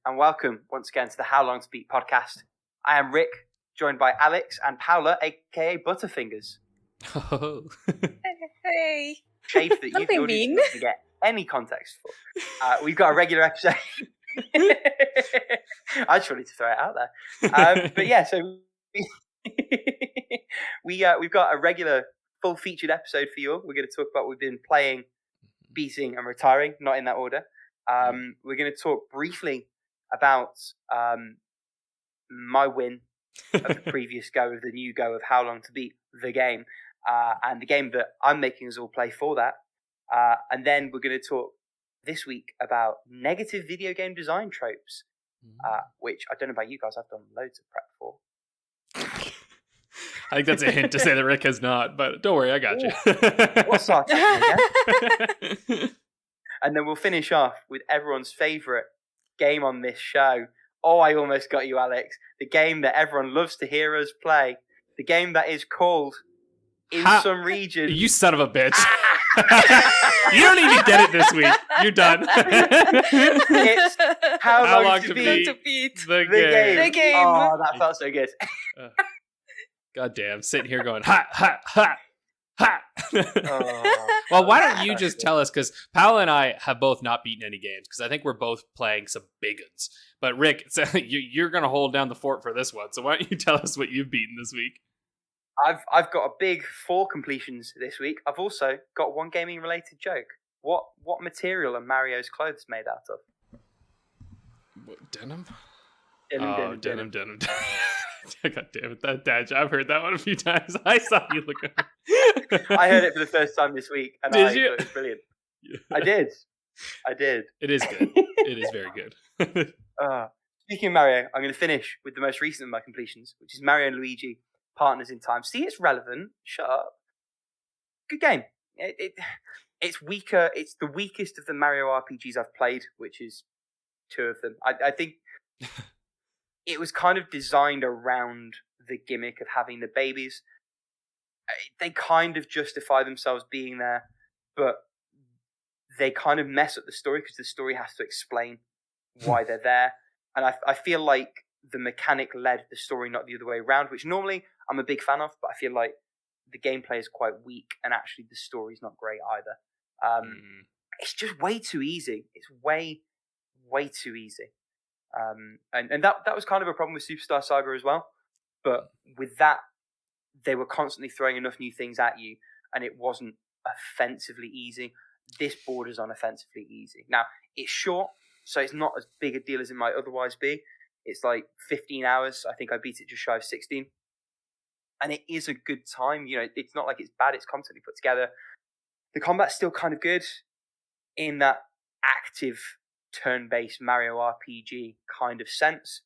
and welcome once again to the How Long to Beat podcast. I am Rick, joined by Alex and Paula, aka Butterfingers. Oh. Hey. Shape that you, the audience, not to get any context for. We've got a regular episode. I just wanted to throw it out there. But yeah, so we've got a regular full featured episode for you all. We're going to talk about what we've been playing, beating, and retiring, not in that order. We're going to talk briefly about my win of the previous go of the new go of How Long to Beat the Game, and the game that I'm making us all play for that. And then we're going to talk this week about negative video game design tropes, which I don't know about you guys, I've done loads of prep for. I think that's a hint to say that Rick has not, but don't worry, I got you. What's sarcasm again? And then we'll finish off with everyone's favourite game on this show. Oh, I almost got you, Alex. The game that everyone loves to hear us play. The game that is called In Some Regions. You son of a bitch. You don't even get it this week. You're done. It's How Long to Beat the Game. The game. Oh, that felt so good. God damn, sitting here going, ha, ha, ha, ha. Oh, Well, why don't you just tell us, because Paula and I have both not beaten any games, because I think we're both playing some big ones. But Rick, so you're going to hold down the fort for this one, so why don't you tell us what you've beaten this week? I've got a big 4 completions this week. I've also got one gaming related joke. What material are Mario's clothes made out of? What, denim? Denim. God damn it, that dad joke. I've heard that one a few times. I saw you look at I heard it for the first time this week, and Did I you? thought it was brilliant. I did. It is good. It is very good. Speaking of Mario, I'm going to finish with the most recent of my completions, which is Mario and Luigi Partners in Time. See, it's relevant. Shut up. Good game. It's weaker. It's the weakest of the Mario RPGs I've played, which is 2 of them. I think it was kind of designed around the gimmick of having the babies. They kind of justify themselves being there, but they kind of mess up the story because the story has to explain why they're there. And I feel like the mechanic led the story, not the other way around, which normally I'm a big fan of, but I feel like the gameplay is quite weak and actually the story's not great either. It's just way too easy. It's way too easy. And that was kind of a problem with Superstar Saga as well. But with that, they were constantly throwing enough new things at you, and it wasn't offensively easy. This borders on offensively easy. Now, it's short, so it's not as big a deal as it might otherwise be. It's like 15 hours. I think I beat it just shy of 16. And it is a good time. You know, it's not like it's bad. It's constantly put together. The combat's still kind of good in that active turn-based Mario RPG kind of sense.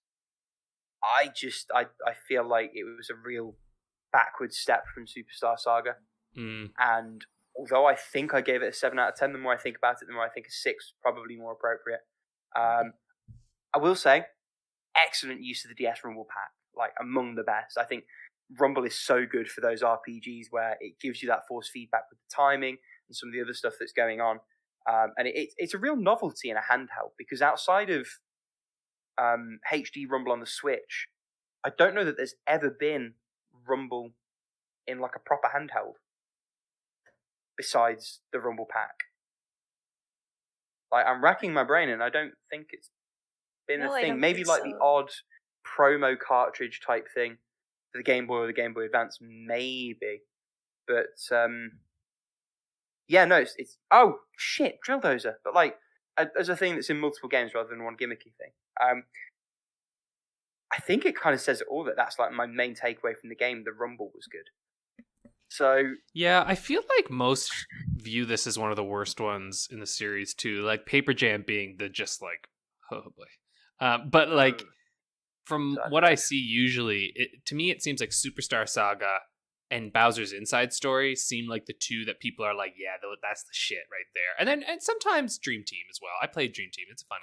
I feel like it was a real backwards step from Superstar Saga. And although I think I gave it a 7 out of 10, the more I think about it, the more I think a 6 is probably more appropriate. I will say, excellent use of the DS Rumble pack, like among the best. I think Rumble is so good for those RPGs where it gives you that force feedback with the timing and some of the other stuff that's going on. And it's a real novelty in a handheld, because outside of HD Rumble on the Switch, I don't know that there's ever been Rumble in like a proper handheld besides the Rumble pack. Like, I'm racking my brain and I don't think it's been a thing. Maybe like the odd promo cartridge type thing for the Game Boy or the Game Boy Advance, maybe. But yeah, no, it's oh shit, Drill Dozer. But like as a thing that's in multiple games rather than one gimmicky thing. I think it kind of says it all, that's like my main takeaway from the game. The Rumble was good. So yeah, I feel like most view this as one of the worst ones in the series too. Like Paper Jam being the just like, oh boy. But like from what I see usually, to me it seems like Superstar Saga and Bowser's Inside Story seem like the 2 that people are like, yeah, that's the shit right there. And sometimes Dream Team as well. I played Dream Team. It's a fun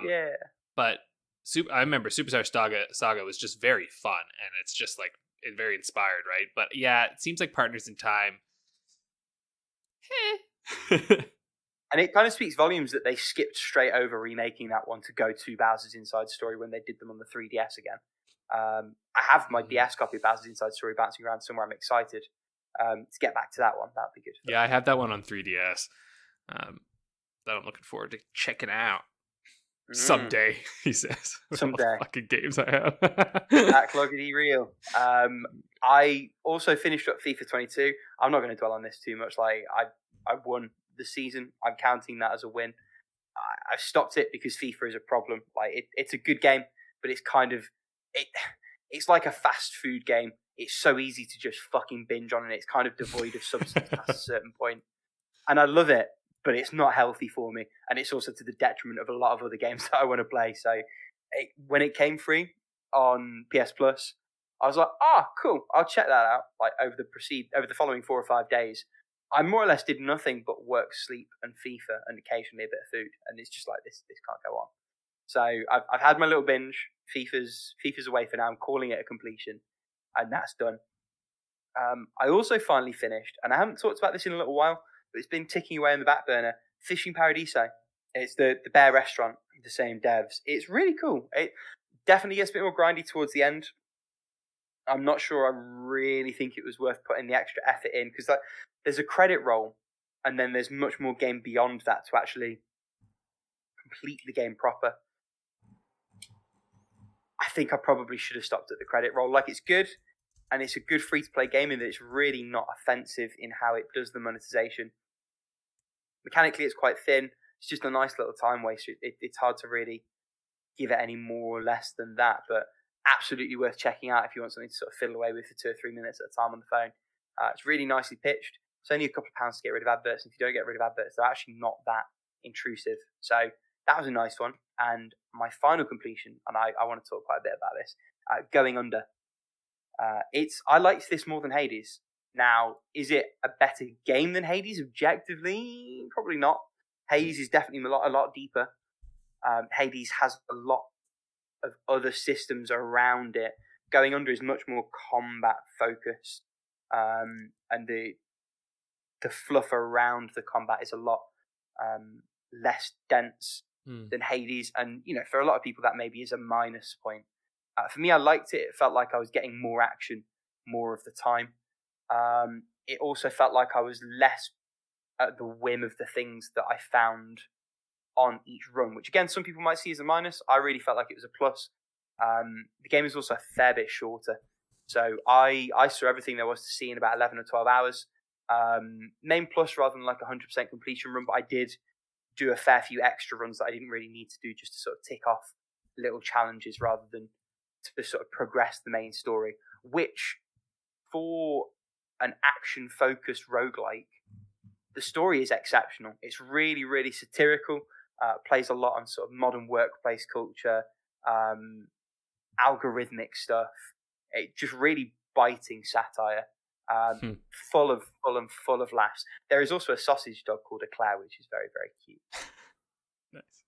game. Yeah. But I remember Superstar Saga was just very fun, and it's just like very inspired, right? But yeah, it seems like Partners in Time. And it kind of speaks volumes that they skipped straight over remaking that one to go to Bowser's Inside Story when they did them on the 3DS again. I have my DS copy of Bowser's Inside Story bouncing around somewhere. I'm excited to get back to that one. That'd be good. Yeah, I have that one on 3DS. That I'm looking forward to checking out. Someday, he says. Someday. All the fucking games I have. Backloggedy real. I also finished up FIFA 22. I'm not going to dwell on this too much. Like I won the season. I'm counting that as a win. I've stopped it because FIFA is a problem. Like it's a good game, but it's kind of it's like a fast food game. It's so easy to just fucking binge on, and it's kind of devoid of substance past a certain point. And I love it, but it's not healthy for me, and it's also to the detriment of a lot of other games that I want to play. So when it came free on PS Plus, I was like, cool, I'll check that out. Like over the following 4 or 5 days, I more or less did nothing but work, sleep, and FIFA, and occasionally a bit of food. And it's just like this can't go on. So I've had my little binge. FIFA's away for now. I'm calling it a completion, and that's done. I also finally finished, and I haven't talked about this in a little while, but it's been ticking away on the back burner. Fishing Paradiso. It's the bear restaurant, the same devs. It's really cool. It definitely gets a bit more grindy towards the end. I'm not sure I really think it was worth putting the extra effort in, because there's a credit roll, and then there's much more game beyond that to actually complete the game proper. I think I probably should have stopped at the credit roll. Like, it's good, and it's a good free-to-play game in that it's really not offensive in how it does the monetization. Mechanically, it's quite thin. It's just a nice little time waster. It's hard to really give it any more or less than that, but absolutely worth checking out if you want something to sort of fiddle away with for 2 or 3 minutes at a time on the phone. It's really nicely pitched. It's only a couple of pounds to get rid of adverts, and if you don't get rid of adverts, they're actually not that intrusive. So that was a nice one. And my final completion, and I want to talk quite a bit about this, Going Under. I liked this more than Hades. Now, is it a better game than Hades objectively? Probably not. Hades is definitely a lot deeper. Hades has a lot of other systems around it. Going Under is much more combat focused, and the fluff around the combat is a lot less dense than Hades. And for a lot of people that maybe is a minus point. For me, I liked it. It felt like I was getting more action more of the time. It also felt like I was less at the whim of the things that I found on each run, which again, some people might see as a minus. I really felt like it was a plus. The game is also a fair bit shorter. So I saw everything there was to see in about 11 or 12 hours. Main plus rather than like 100% completion run, but I did do a fair few extra runs that I didn't really need to do just to sort of tick off little challenges rather than to sort of progress the main story, which for an action-focused roguelike, the story is exceptional. It's really, really satirical, plays a lot on sort of modern workplace culture, algorithmic stuff. It just really biting satire, full of laughs. There is also a sausage dog called Eclair, which is very, very cute. Nice.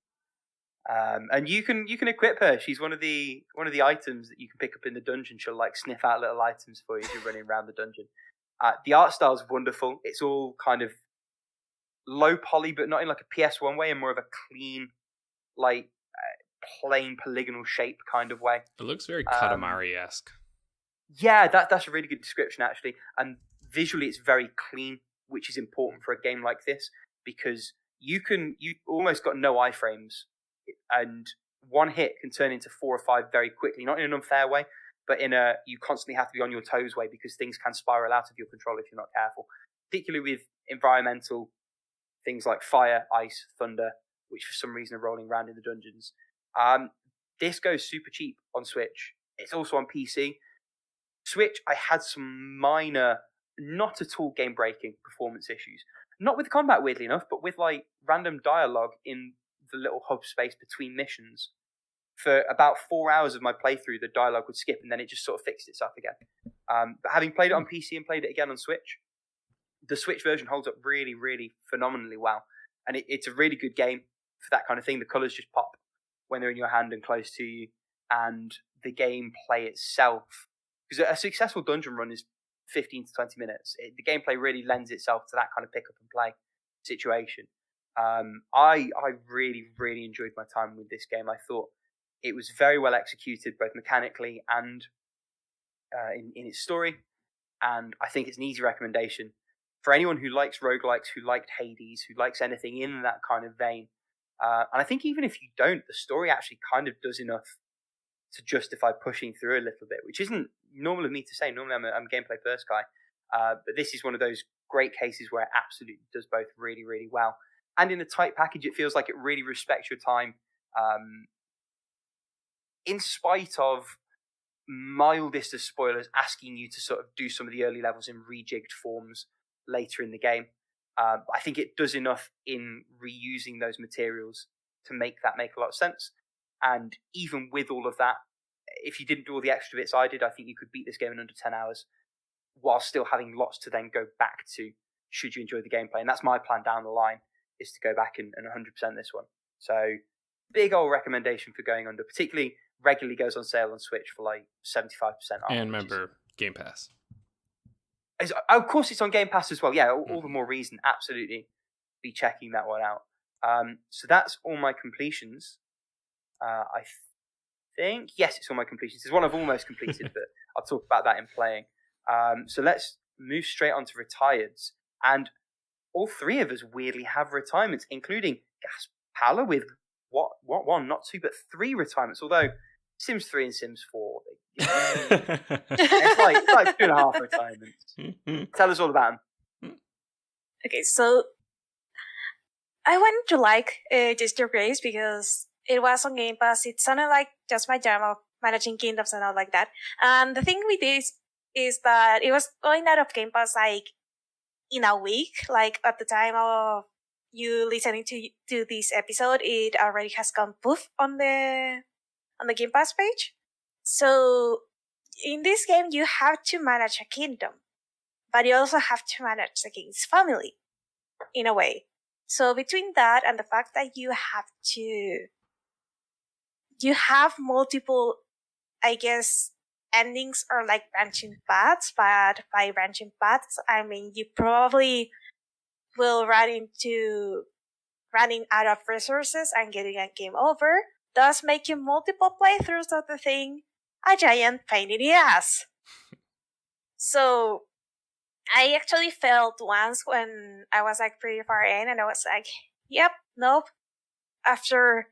And you can equip her. She's one of the items that you can pick up in the dungeon. She'll like sniff out little items for you as you're running around the dungeon. The art style is wonderful. It's all kind of low poly, but not in like a PS1 way, and more of a clean, like plain polygonal shape kind of way. It looks very Katamari-esque. Yeah, that's a really good description actually. And visually, it's very clean, which is important for a game like this because you almost got no iframes, and one hit can turn into 4 or 5 very quickly. Not in an unfair way, but in a you constantly have to be on your toes way because things can spiral out of your control if you're not careful. Particularly with environmental things like fire, ice, thunder, which for some reason are rolling around in the dungeons. This goes super cheap on Switch. It's also on PC. Switch, I had some minor, not at all game-breaking performance issues. Not with combat, weirdly enough, but with like random dialogue in the little hub space between missions. For about 4 hours of my playthrough, the dialogue would skip, and then it just sort of fixed itself again. But having played it on PC and played it again on Switch, the Switch version holds up really, really phenomenally well. And it's a really good game for that kind of thing. The colours just pop when they're in your hand and close to you. And the gameplay itself, because a successful dungeon run is 15 to 20 minutes. The gameplay really lends itself to that kind of pick up and play situation. I really, really enjoyed my time with this game. I thought it was very well executed, both mechanically and in its story. And I think it's an easy recommendation for anyone who likes roguelikes, who liked Hades, who likes anything in that kind of vein. And I think even if you don't, the story actually kind of does enough to justify pushing through a little bit, which isn't normal of me to say. Normally I'm a gameplay first guy. But this is one of those great cases where it absolutely does both really, really well. And in a tight package, it feels like it really respects your time. In spite of mildest of spoilers asking you to sort of do some of the early levels in rejigged forms later in the game. I think it does enough in reusing those materials to make that make a lot of sense. And even with all of that, if you didn't do all the extra bits I did, I think you could beat this game in under 10 hours while still having lots to then go back to should you enjoy the gameplay. And that's my plan down the line, is to go back and 100% this one. So big old recommendation for going under, particularly regularly goes on sale on Switch for like 75% off. And remember, Game Pass. Of course, it's on Game Pass as well. Yeah, all the more reason, absolutely, be checking that one out. So that's all my completions. I think, yes, it's all my completions. There's one I've almost completed, but I'll talk about that in playing. So let's move straight on to retireds. And all three of us weirdly have retirements, including Paula with what one, not two, but three retirements. Although Sims 3 and Sims 4, it's like 2.5 retirements. Tell us all about them. Okay, so I wanted to like Just Your Grace because it was on Game Pass. It sounded like just my jam of managing kingdoms and all like that. And the thing with this is that it was going out of Game Pass like in a week. Like at the time of you listening to this episode, it already has gone poof on the Game Pass page. So in this game, you have to manage a kingdom, but you also have to manage the king's family in a way. So between that and the fact that you have multiple, I guess, endings or like branching paths, but by branching paths, I mean, you probably will run into running out of resources and getting a game over, thus making multiple playthroughs of the thing a giant pain in the ass. So I actually failed once when I was like pretty far in and I was like, yep, nope. After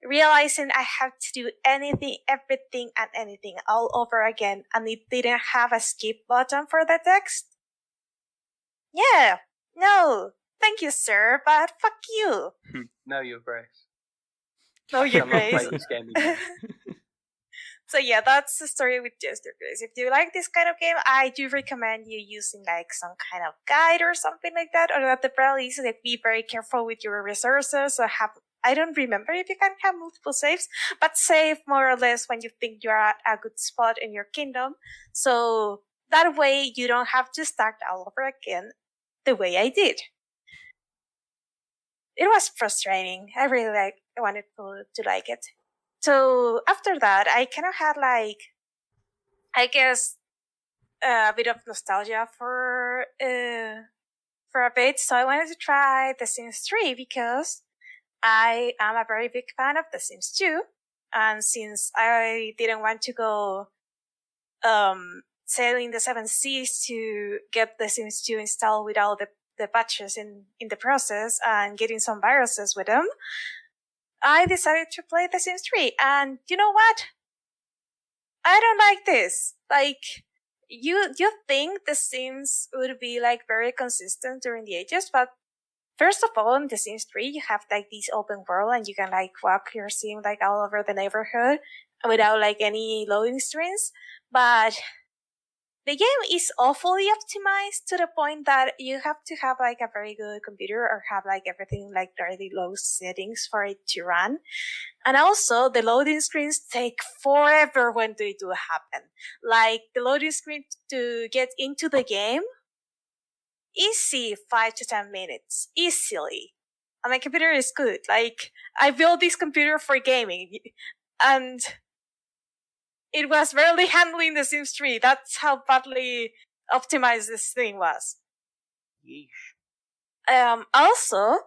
realizing I have to do anything, everything and anything all over again and it didn't have a skip button for the text. Yeah, no, thank you, sir, but fuck you. No, your grace. No, your I'm not grace. playing this game again. So yeah, that's the story with Just Your Grace. If you like this kind of game, I do recommend you using like some kind of guide or something like that, or at the very least, like, be very careful with your resources. Or I don't remember if you can have multiple saves, but save more or less when you think you're at a good spot in your kingdom. So that way you don't have to start all over again the way I did. It was frustrating. I really wanted to like it. So after that, I kind of had like, I guess, a bit of nostalgia for a bit. So I wanted to try The Sims 3 because I am a very big fan of The Sims 2. And since I didn't want to go sailing the 7 seas to get The Sims 2 installed with all the patches in the process and getting some viruses with them, I decided to play The Sims 3. And you know what? I don't like this. Like, you think The Sims would be like very consistent during the ages, but first of all, in The Sims 3, you have like this open world and you can like walk your sim like all over the neighborhood without like any loading screens. But the game is awfully optimized to the point that you have to have like a very good computer or have like everything like really low settings for it to run. And also the loading screens take forever when they do happen. Like the loading screen to get into the game, easy 5 to 10 minutes, easily. And my computer is good. Like I built this computer for gaming and it was barely handling The Sims 3. That's how badly optimized this thing was. Yeesh. Also,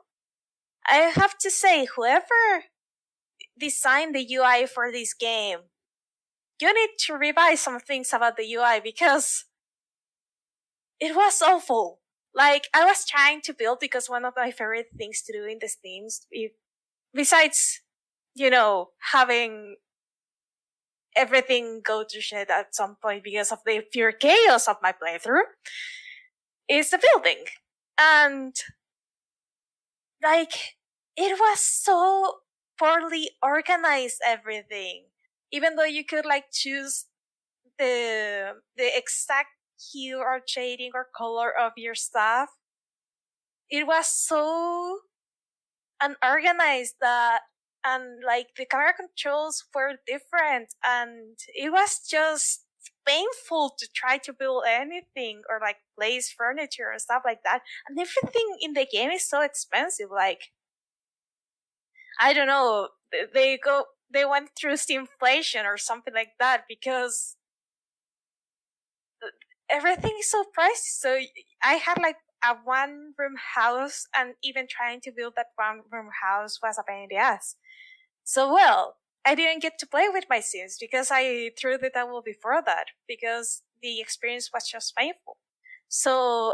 I have to say, whoever designed the UI for this game, you need to revise some things about the UI because it was awful. Like, I was trying to build because one of my favorite things to do in the Steams, besides, having everything go to shit at some point because of the pure chaos of my playthrough, is the building. And, like, it was so poorly organized, everything. Even though you could, like, choose the exact hue or shading or color of your stuff, it was so unorganized and like the camera controls were different, and it was just painful to try to build anything or like place furniture and stuff like that. And everything in the game is so expensive. Like, I don't know, they went through Steamflation or something like that because everything is so pricey. So I had like a one-room house, and even trying to build that one-room house was a pain in the ass. So, well, I didn't get to play with my Sims because I threw the towel before that because the experience was just painful. So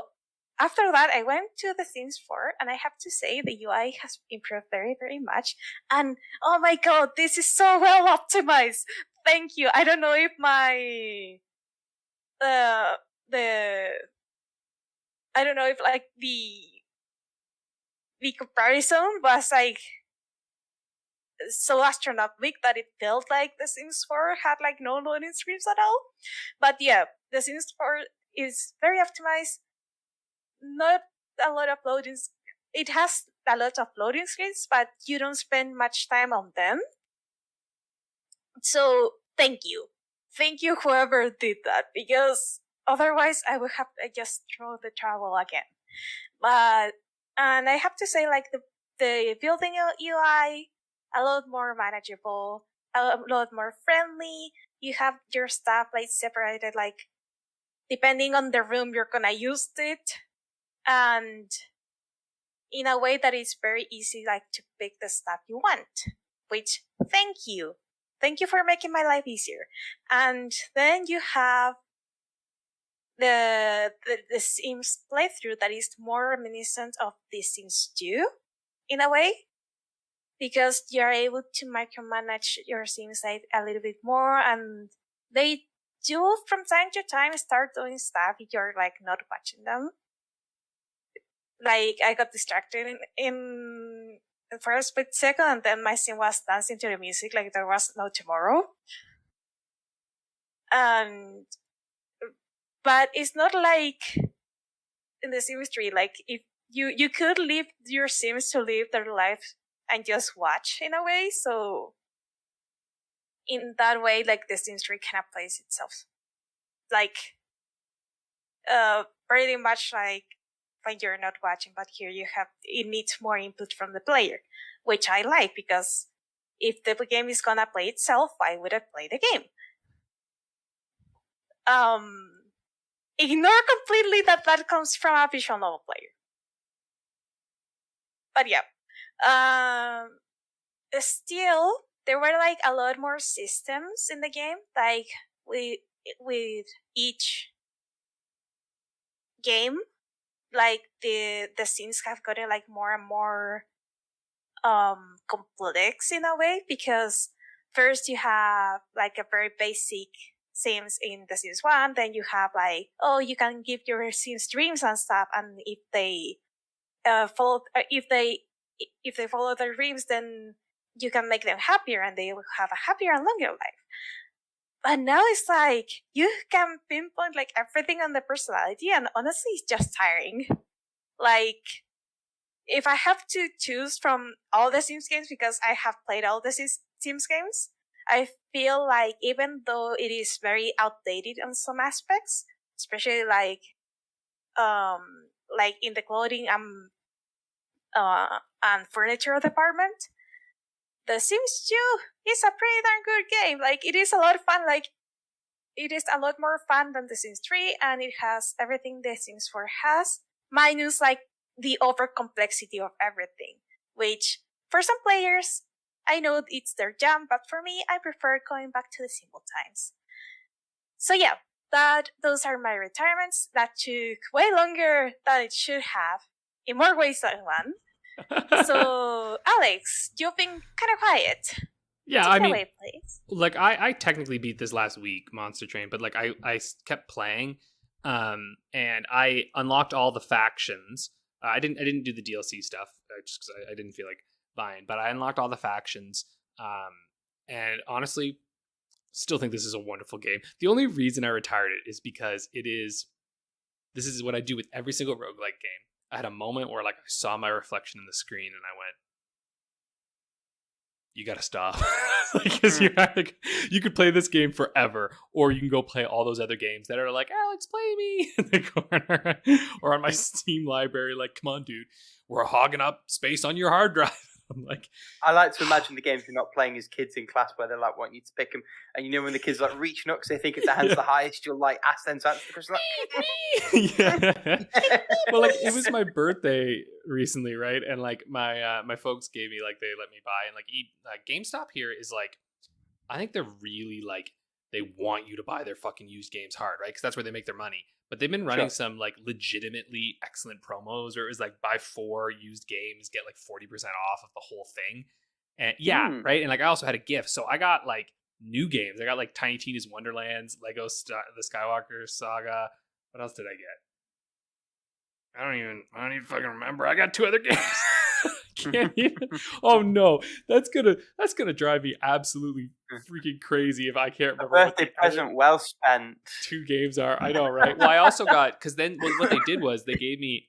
after that, I went to The Sims 4, and I have to say the UI has improved very, very much. And oh my god, this is so well optimized. Thank you. I don't know if my I don't know if like the comparison was like so astronomical that it felt like The Sims 4 had like no loading screens at all. But yeah, The Sims 4 is very optimized. Not a lot of loadings. It has a lot of loading screens, but you don't spend much time on them. So thank you whoever did that, because otherwise I would have just thrown the towel again. And I have to say, like, the building UI, a lot more manageable, a lot more friendly. You have your stuff like separated, like depending on the room you're gonna use it, and in a way that is very easy, like to pick the stuff you want. Which, thank you for making my life easier. And then you have the Sims playthrough that is more reminiscent of The Sims 2 in a way, because you're able to micromanage your Sims like a little bit more, and they do from time to time start doing stuff if you're like not watching them. Like, I got distracted in the first split second, and then my Sim was dancing to the music like there was no tomorrow. But it's not like in The Sims 3, like if you could leave your Sims to live their life and just watch in a way. So in that way, like The Sims 3 kind of plays itself. Like, pretty much like when you're not watching, but here it needs more input from the player, which I like, because if the game is gonna play itself, why would I play the game? Ignore completely that comes from a visual novel player. But yeah. Still, there were like a lot more systems in the game. Like with each game, like the scenes have gotten like more and more complex in a way, because first you have like a very basic Sims in The Sims 1, then you have like, oh, you can give your Sims dreams and stuff, and if they follow their dreams, then you can make them happier and they will have a happier and longer life. But now it's like you can pinpoint like everything on the personality, and honestly it's just tiring. Like, if I have to choose from all the Sims games, because I have played all the Sims games, I feel like even though it is very outdated on some aspects, especially like in the clothing and furniture department, The Sims 2 is a pretty darn good game. Like, it is a lot of fun. Like, it is a lot more fun than The Sims 3, and it has everything The Sims 4 has, minus like the over complexity of everything. which for some players, I know it's their jam, but for me, I prefer going back to the simple times. So yeah, those are my retirements. That took way longer than it should have, in more ways than one. So, Alex, you've been kind of quiet. Yeah, I mean, away, please. Like I technically beat this last week, Monster Train, but like I kept playing, and I unlocked all the factions. I didn't do the DLC stuff just because I didn't feel like buying, but I unlocked all the factions. And honestly, still think this is a wonderful game. The only reason I retired it is because this is what I do with every single roguelike game. I had a moment where like I saw my reflection in the screen and I went, you gotta stop. Because you could play this game forever, or you can go play all those other games that are like, Alex, play me in the corner, or on my Steam library, like, come on, dude, we're hogging up space on your hard drive. I'm like, I like to imagine the games you're not playing as kids in class where they're like wanting you to pick them, and you know when the kids like reaching up because they think if their hand's the highest, you'll like ask them to answer the question. Like, well, like it was my birthday recently, right? And like my folks gave me like they let me buy, and like GameStop here is like, I think they're really like they want you to buy their fucking used games hard, right? Because that's where they make their money. But they've been running some like legitimately excellent promos, or it was like buy 4 used games, get like 40% off of the whole thing. And right. And like I also had a gift. So I got like new games. I got like Tiny Tina's Wonderlands, Lego the Skywalker Saga. What else did I get? I don't even fucking remember. I got 2 other games. Can't even. Oh no, that's gonna drive me absolutely freaking crazy if I can't remember. A birthday present well spent. 2 games are. I know, right? Well, I also got, because then what they did was they gave me.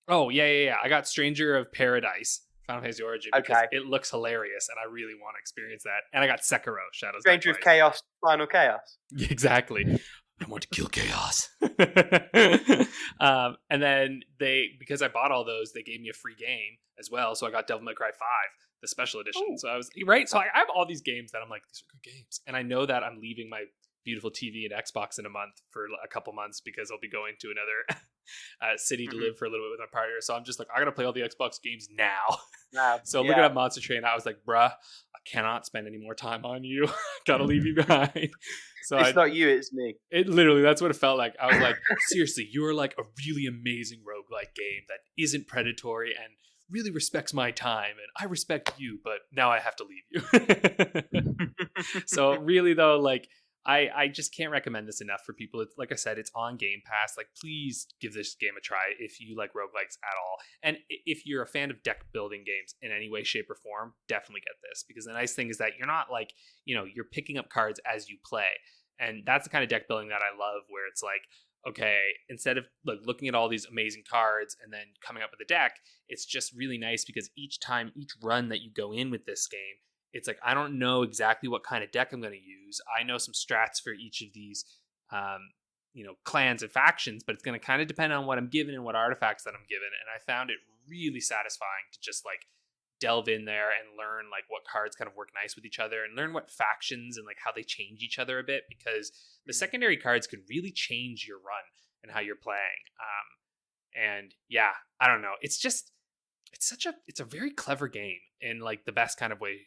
Oh yeah. I got Stranger of Paradise, Final Fantasy Origin, because it looks hilarious and I really want to experience that. And I got Sekiro, Shadows. Stranger of Chaos, Final Chaos. Exactly. I want to kill chaos. And then because I bought all those, they gave me a free game as well. So I got Devil May Cry 5, the special edition. Ooh. So I was right. So I have all these games that I'm like, these are good games. And I know that I'm leaving my beautiful TV and Xbox in a month for a couple months because I'll be going to another city to live for a little bit with my partner. So I'm just like, I got to play all the Xbox games now. So looking at Monster Train, I was like, bruh, I cannot spend any more time on you. Gotta leave you behind. So it's not you, it's me. It literally, that's what it felt like. I was like, seriously, you're like a really amazing roguelike game that isn't predatory and really respects my time, and I respect you, but now I have to leave you. So really though, like I just can't recommend this enough for people. It's, like I said, it's on Game Pass. Like, please give this game a try if you like roguelikes at all. And if you're a fan of deck building games in any way, shape, or form, definitely get this. Because the nice thing is that you're not like, you're picking up cards as you play. And that's the kind of deck building that I love, where it's like, okay, instead of like looking at all these amazing cards and then coming up with a deck, it's just really nice because each run that you go in with this game, it's like, I don't know exactly what kind of deck I'm going to use. I know some strats for each of these, clans and factions, but it's going to kind of depend on what I'm given and what artifacts that I'm given. And I found it really satisfying to just like delve in there and learn like what cards kind of work nice with each other and learn what factions and like how they change each other a bit, because the secondary cards can really change your run and how you're playing. And yeah, I don't know. It's a very clever game in like the best kind of way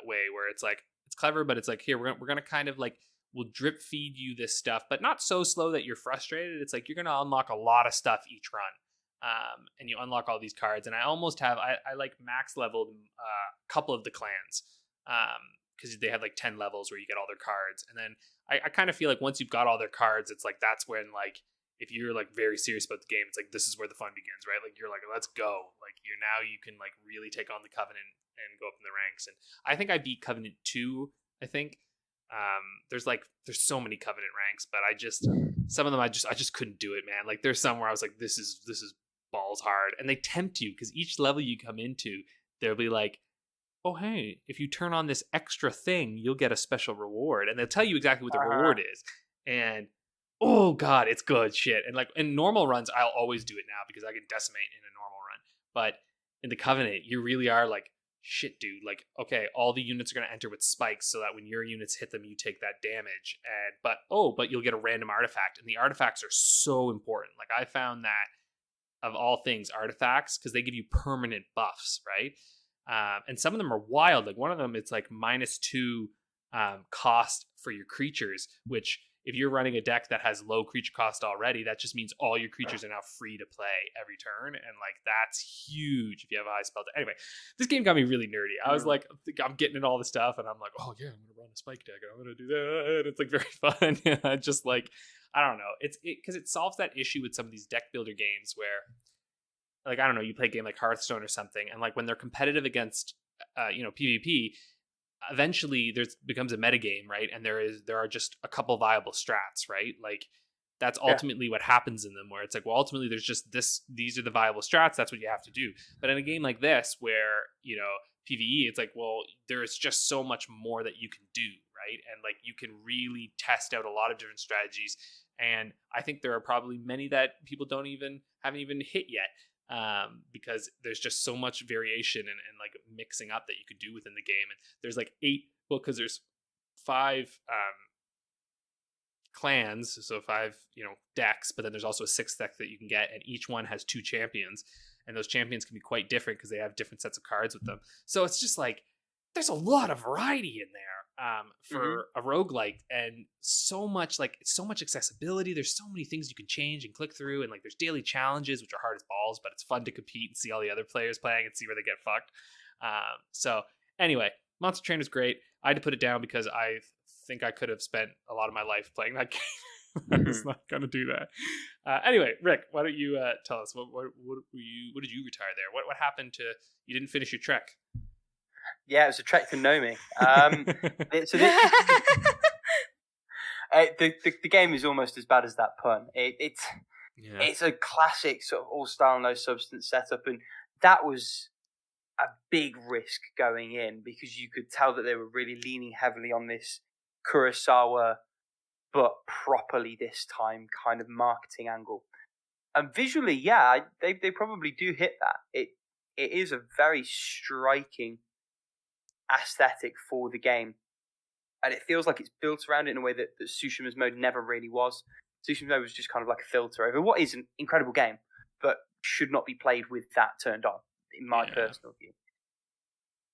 where it's like, it's clever, but it's like, here, we're going to kind of like, we'll drip feed you this stuff, but not so slow that you're frustrated. It's like, you're going to unlock a lot of stuff each run. And you unlock all these cards, and I almost have I like max leveled a couple of the clans because they have like 10 levels where you get all their cards, and then I kind of feel like once you've got all their cards, it's like that's when like if you're like very serious about the game, it's like this is where the fun begins, right? Like you're like, let's go, like you can like really take on the Covenant and go up in the ranks. And I think I beat Covenant 2. I think there's so many Covenant ranks, but some of them I just couldn't do it, man. Like there's some where I was like, this is balls hard, and they tempt you because each level you come into, they'll be like, oh hey, if you turn on this extra thing, you'll get a special reward, and they'll tell you exactly what the reward is. And oh god, it's good shit. And like in normal runs, I'll always do it now because I can decimate in a normal run, but in the Covenant, you really are like, shit dude, like okay, all the units are going to enter with spikes so that when your units hit them, you take that damage. And but you'll get a random artifact, and the artifacts are so important. Like I found that of all things, artifacts, because they give you permanent buffs, right? And some of them are wild. Like one of them, it's like -2 cost for your creatures, which if you're running a deck that has low creature cost already, that just means all your creatures are now free to play every turn. And like, that's huge if you have a high spell deck. Anyway, this game got me really nerdy. I was like, I'm getting into all the stuff and I'm like, oh yeah, I'm going to run a spike deck and I'm going to do that. And it's like very fun. Just like, I don't know. Because it solves that issue with some of these deck builder games where, like, I don't know, you play a game like Hearthstone or something, and like when they're competitive against, PvP, eventually there becomes a metagame, right? And there are just a couple viable strats, right? Like that's ultimately what happens in them, where it's like, well, ultimately there's just these are the viable strats, that's what you have to do. But in a game like this where, PvE, it's like, well, there's just so much more that you can do, right? And like you can really test out a lot of different strategies. And I think there are probably many that people haven't even hit yet. Because there's just so much variation and like mixing up that you could do within the game. And there's like because there's 5 clans, so 5 decks, but then there's also a 6th deck that you can get, and each one has 2 champions, and those champions can be quite different because they have different sets of cards with them. So it's just like there's a lot of variety in there for a roguelike, and so much accessibility. There's so many things you can change and click through, and like there's daily challenges which are hard as balls, but it's fun to compete and see all the other players playing and see where they get fucked. So anyway, Monster Train is great. I had to put it down because I think I could have spent a lot of my life playing that game. I was not going to do that. Anyway, Rick, why don't you tell us what did you retire there? What happened to you? Didn't finish your trek? Yeah, it was a trek to Nomi. So the game is almost as bad as that pun. It's a classic sort of all style no substance setup, and that was a big risk going in because you could tell that they were really leaning heavily on this Kurosawa, but properly this time kind of marketing angle. And visually, yeah, they probably do hit that. It is a very striking aesthetic for the game, and it feels like it's built around it in a way that Tsushima's mode never really was. Tsushima's mode was just kind of like a filter over what is an incredible game, but should not be played with that turned on, in my personal view.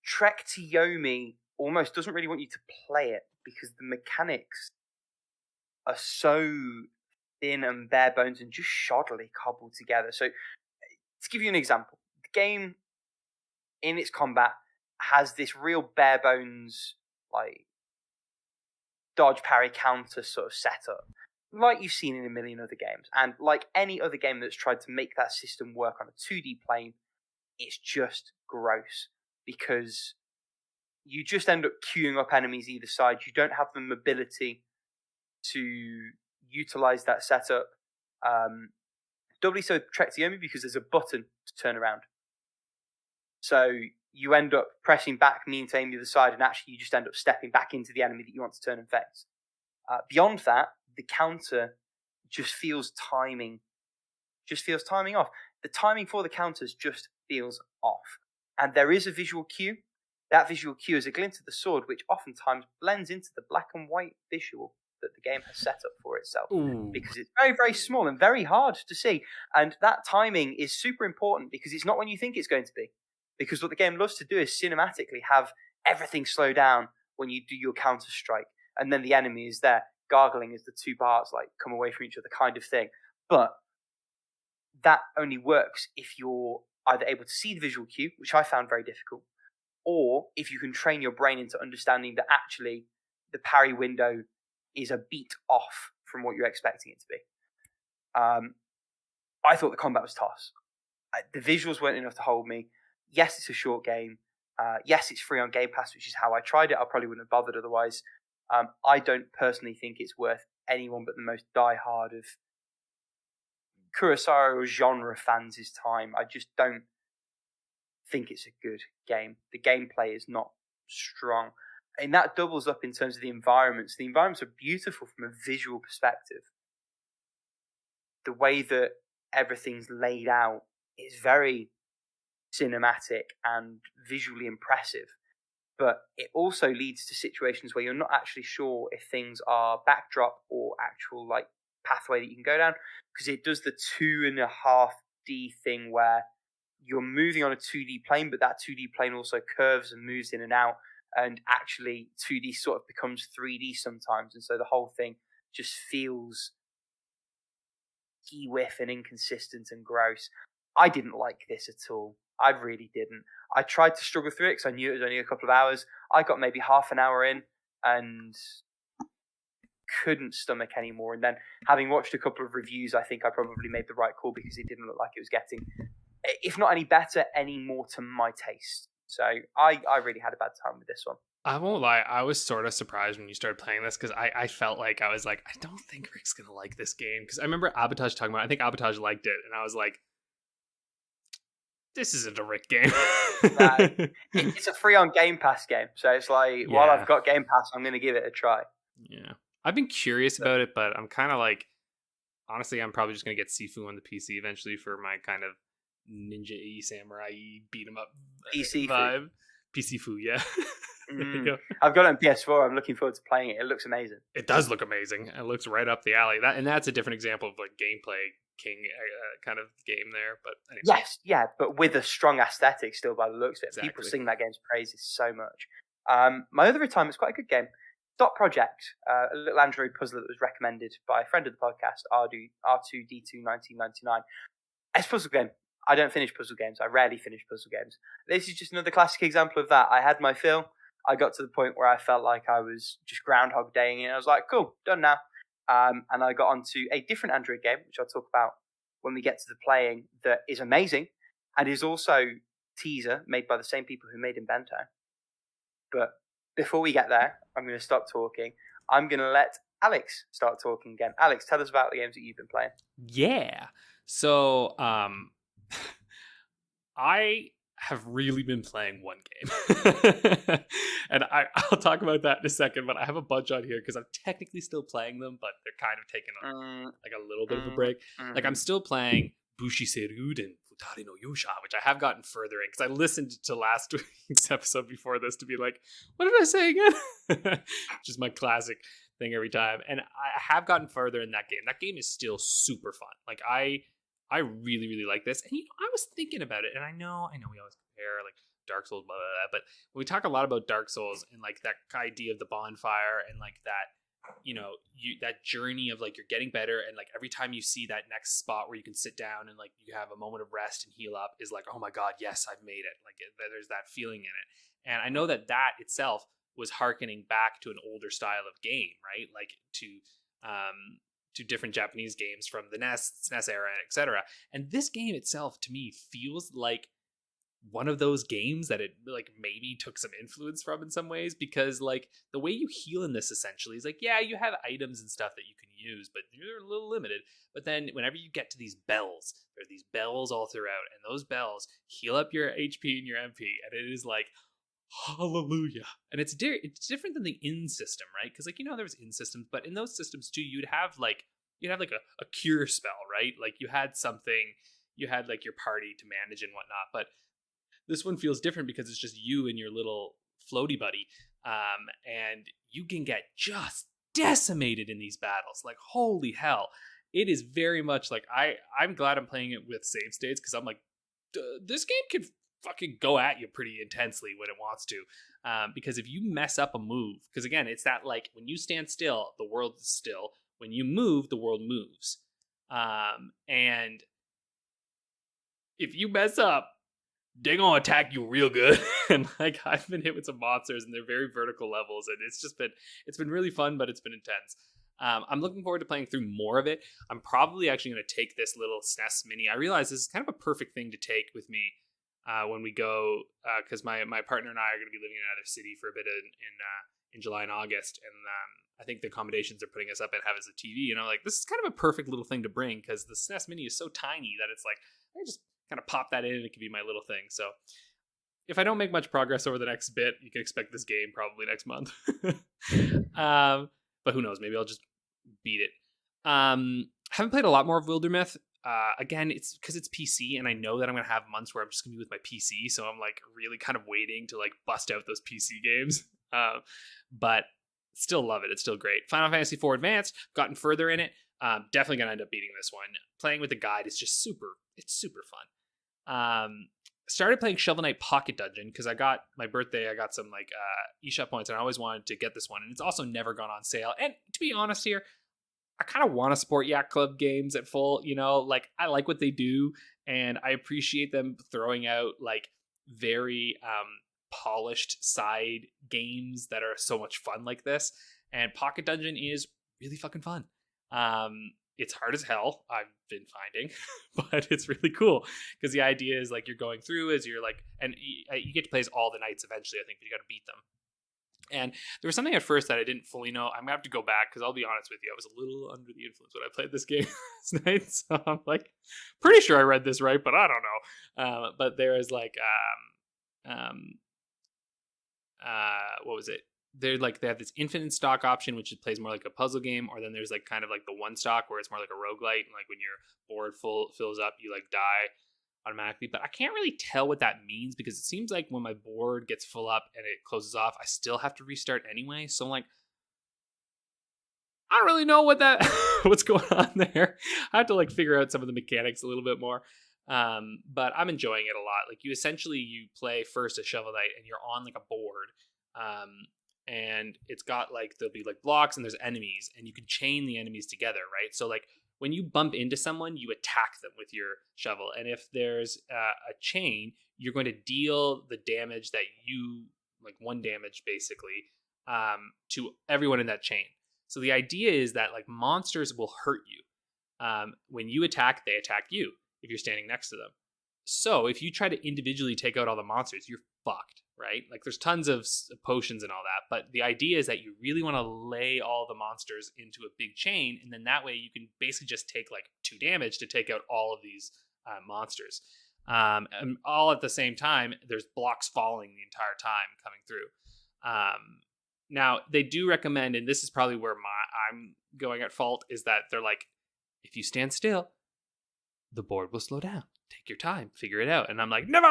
Trek to Yomi almost doesn't really want you to play it because the mechanics are so thin and bare bones and just shoddily cobbled together. So, to give you an example, the game in its combat has this real bare bones, like, dodge, parry, counter sort of setup, like you've seen in a million other games. And like any other game that's tried to make that system work on a 2D plane, it's just gross because you just end up queuing up enemies either side. You don't have the mobility to utilize that setup. Doubly so Trek to Yomi because there's a button to turn around. So you end up pressing back, mean to aim the other side, and actually you just end up stepping back into the enemy that you want to turn and face. Beyond that, the counter just feels timing off. The timing for the counters just feels off. And there is a visual cue. That visual cue is a glint of the sword, which oftentimes blends into the black and white visual that the game has set up for itself. Ooh. Because it's very, very small and very hard to see. And that timing is super important because it's not when you think it's going to be. Because what the game loves to do is cinematically have everything slow down when you do your counter strike. And then the enemy is there, gargling as the two parts like come away from each other kind of thing. But that only works if you're either able to see the visual cue, which I found very difficult, or if you can train your brain into understanding that actually the parry window is a beat off from what you're expecting it to be. I thought the combat was toss. The visuals weren't enough to hold me. Yes, it's a short game. Yes, it's free on Game Pass, which is how I tried it. I probably wouldn't have bothered otherwise. I don't personally think it's worth anyone but the most diehard of Kurosawa or genre fans' time. I just don't think it's a good game. The gameplay is not strong. And that doubles up in terms of the environments. The environments are beautiful from a visual perspective. The way that everything's laid out is very cinematic and visually impressive. But it also leads to situations where you're not actually sure if things are backdrop or actual like pathway that you can go down, because it does the 2.5D thing where you're moving on a 2D plane, but that 2D plane also curves and moves in and out, and actually 2D sort of becomes 3D sometimes, and so the whole thing just feels whiff and inconsistent and gross. I didn't like this at all. I really didn't. I tried to struggle through it because I knew it was only a couple of hours. I got maybe half an hour in and couldn't stomach anymore. And then, having watched a couple of reviews, I think I probably made the right call because it didn't look like it was getting, if not any better, any more to my taste. So I really had a bad time with this one. I won't lie, I was sort of surprised when you started playing this because I felt like I was like, I don't think Rick's going to like this game. Because I remember Abataj talking about it. I think Abataj liked it. And I was like, this isn't a Rick game. It's a free on Game Pass game. So it's like, while I've got Game Pass, I'm going to give it a try. Yeah. I've been curious about it, but I'm kind of like, honestly, I'm probably just going to get Sifu on the PC eventually for my kind of ninja-y, samurai-y, beat-em-up PC vibe. PC Fu, yeah. There you go. I've got it on PS4. I'm looking forward to playing it. It looks amazing. It does look amazing. It looks right up the alley. That's a different example of like gameplay king kind of game there. But anyway. Yes, yeah, but with a strong aesthetic still by the looks of it. Exactly. People sing that game's praises so much. My other time, it's quite a good game. Dot Project, a little Android puzzler that was recommended by a friend of the podcast, R2D21999. It's a puzzle game. I don't finish puzzle games. I rarely finish puzzle games. This is just another classic example of that. I had my fill. I got to the point where I felt like I was just Groundhog Daying it. I was like, cool, done now. And I got onto a different Android game, which I'll talk about when we get to the playing, that is amazing and is also teaser made by the same people who made Invento. But before we get there, I'm going to stop talking. I'm going to let Alex start talking again. Alex, tell us about the games that you've been playing. Yeah. So, I have really been playing one game. And I'll talk about that in a second, but I have a bunch on here because I'm technically still playing them, but they're kind of taking like a little bit of a break. Like I'm still playing Bushi Seiryuuden Futari no Yuusha, which I have gotten further in because I listened to last week's episode before this to be like, what did I say again? Which is my classic thing every time. And I have gotten further in that game. That game is still super fun. Like I really, really like this. And I was thinking about it, and I know we always compare like Dark Souls, blah, blah, blah, but we talk a lot about Dark Souls and like that idea of the bonfire and like that, that journey of like you're getting better, and like every time you see that next spot where you can sit down and like you have a moment of rest and heal up is like, oh my God, yes, I've made it. Like there's that feeling in it. And I know that itself was hearkening back to an older style of game, right? Like to different Japanese games from the SNES era, etc. And this game itself, to me, feels like one of those games that it like maybe took some influence from in some ways, because like the way you heal in this essentially is like, yeah, you have items and stuff that you can use, but you're a little limited. But then whenever you get to these bells, there are these bells all throughout, and those bells heal up your HP and your MP, and it is like, hallelujah. And it's different than the in system, right? Because like, there was in systems, but in those systems too, you'd have like a cure spell, right? Like you had like your party to manage and whatnot, but this one feels different because it's just you and your little floaty buddy, and you can get just decimated in these battles. Like holy hell, it is very much like I'm glad I'm playing it with save states, because I'm like, this game can fucking go at you pretty intensely when it wants to, because if you mess up a move, because again, it's that like when you stand still, the world is still. When you move, the world moves, and if you mess up, they're gonna attack you real good. And like I've been hit with some monsters, and they're very vertical levels, and it's been really fun, but it's been intense. I'm looking forward to playing through more of it. I'm probably actually going to take this little SNES Mini. I realize this is kind of a perfect thing to take with me when we go, because my partner and I are going to be living in another city for a bit in July and August, and I think the accommodations they're putting us up at have as a TV. And I'm like, this is kind of a perfect little thing to bring, because the SNES Mini is so tiny that it's like I just kind of pop that in and it can be my little thing. So if I don't make much progress over the next bit, you can expect this game probably next month. But who knows? Maybe I'll just beat it. Haven't played a lot more of Wildermyth. Again, it's because it's PC, and I know that I'm going to have months where I'm just going to be with my PC. So I'm like really kind of waiting to like bust out those PC games. But still love it. It's still great. Final Fantasy IV Advanced, gotten further in it. Definitely going to end up beating this one. Playing with the guide is just super fun. Started playing Shovel Knight Pocket Dungeon because I got my birthday. I got some like eShop points, and I always wanted to get this one. And it's also never gone on sale. And to be honest here, I kind of want to support Yak Club games at full. You know, like I like what they do, and I appreciate them throwing out like very polished side games that are so much fun like this. And Pocket Dungeon is really fucking fun. It's hard as hell, I've been finding, but it's really cool because the idea is like you're going through as you're like, and you get to play as all the knights eventually, I think, but you got to beat them. And there was something at first that I didn't fully know. I'm gonna have to go back because I'll be honest with you, I was a little under the influence when I played this game last night. So I'm like, pretty sure I read this right, but I don't know. But there is like, what was it? They have this infinite stock option, which plays more like a puzzle game, or then there's like kind of like the one stock where it's more like a roguelite, and like when your board fills up, you like die automatically. But I can't really tell what that means because it seems like when my board gets full up and it closes off, I still have to restart anyway. So I'm like, I don't really know what's going on there. I have to like figure out some of the mechanics a little bit more. But I'm enjoying it a lot. Like you play first as Shovel Knight and you're on like a board. And it's got like, there'll be like blocks and there's enemies and you can chain the enemies together, right? So like when you bump into someone, you attack them with your shovel. And if there's a chain, you're going to deal the damage that like 1 damage basically, to everyone in that chain. So the idea is that like monsters will hurt you. When you attack, they attack you if you're standing next to them. So if you try to individually take out all the monsters, you're fucked, right? Like there's tons of potions and all that, but the idea is that you really want to lay all the monsters into a big chain, and then that way you can basically just take like 2 damage to take out all of these monsters. And all at the same time, there's blocks falling the entire time coming through. Now, they do recommend, and this is probably where I'm going at fault, is that they're like, if you stand still, the board will slow down. Take your time, figure it out. And I'm like, never!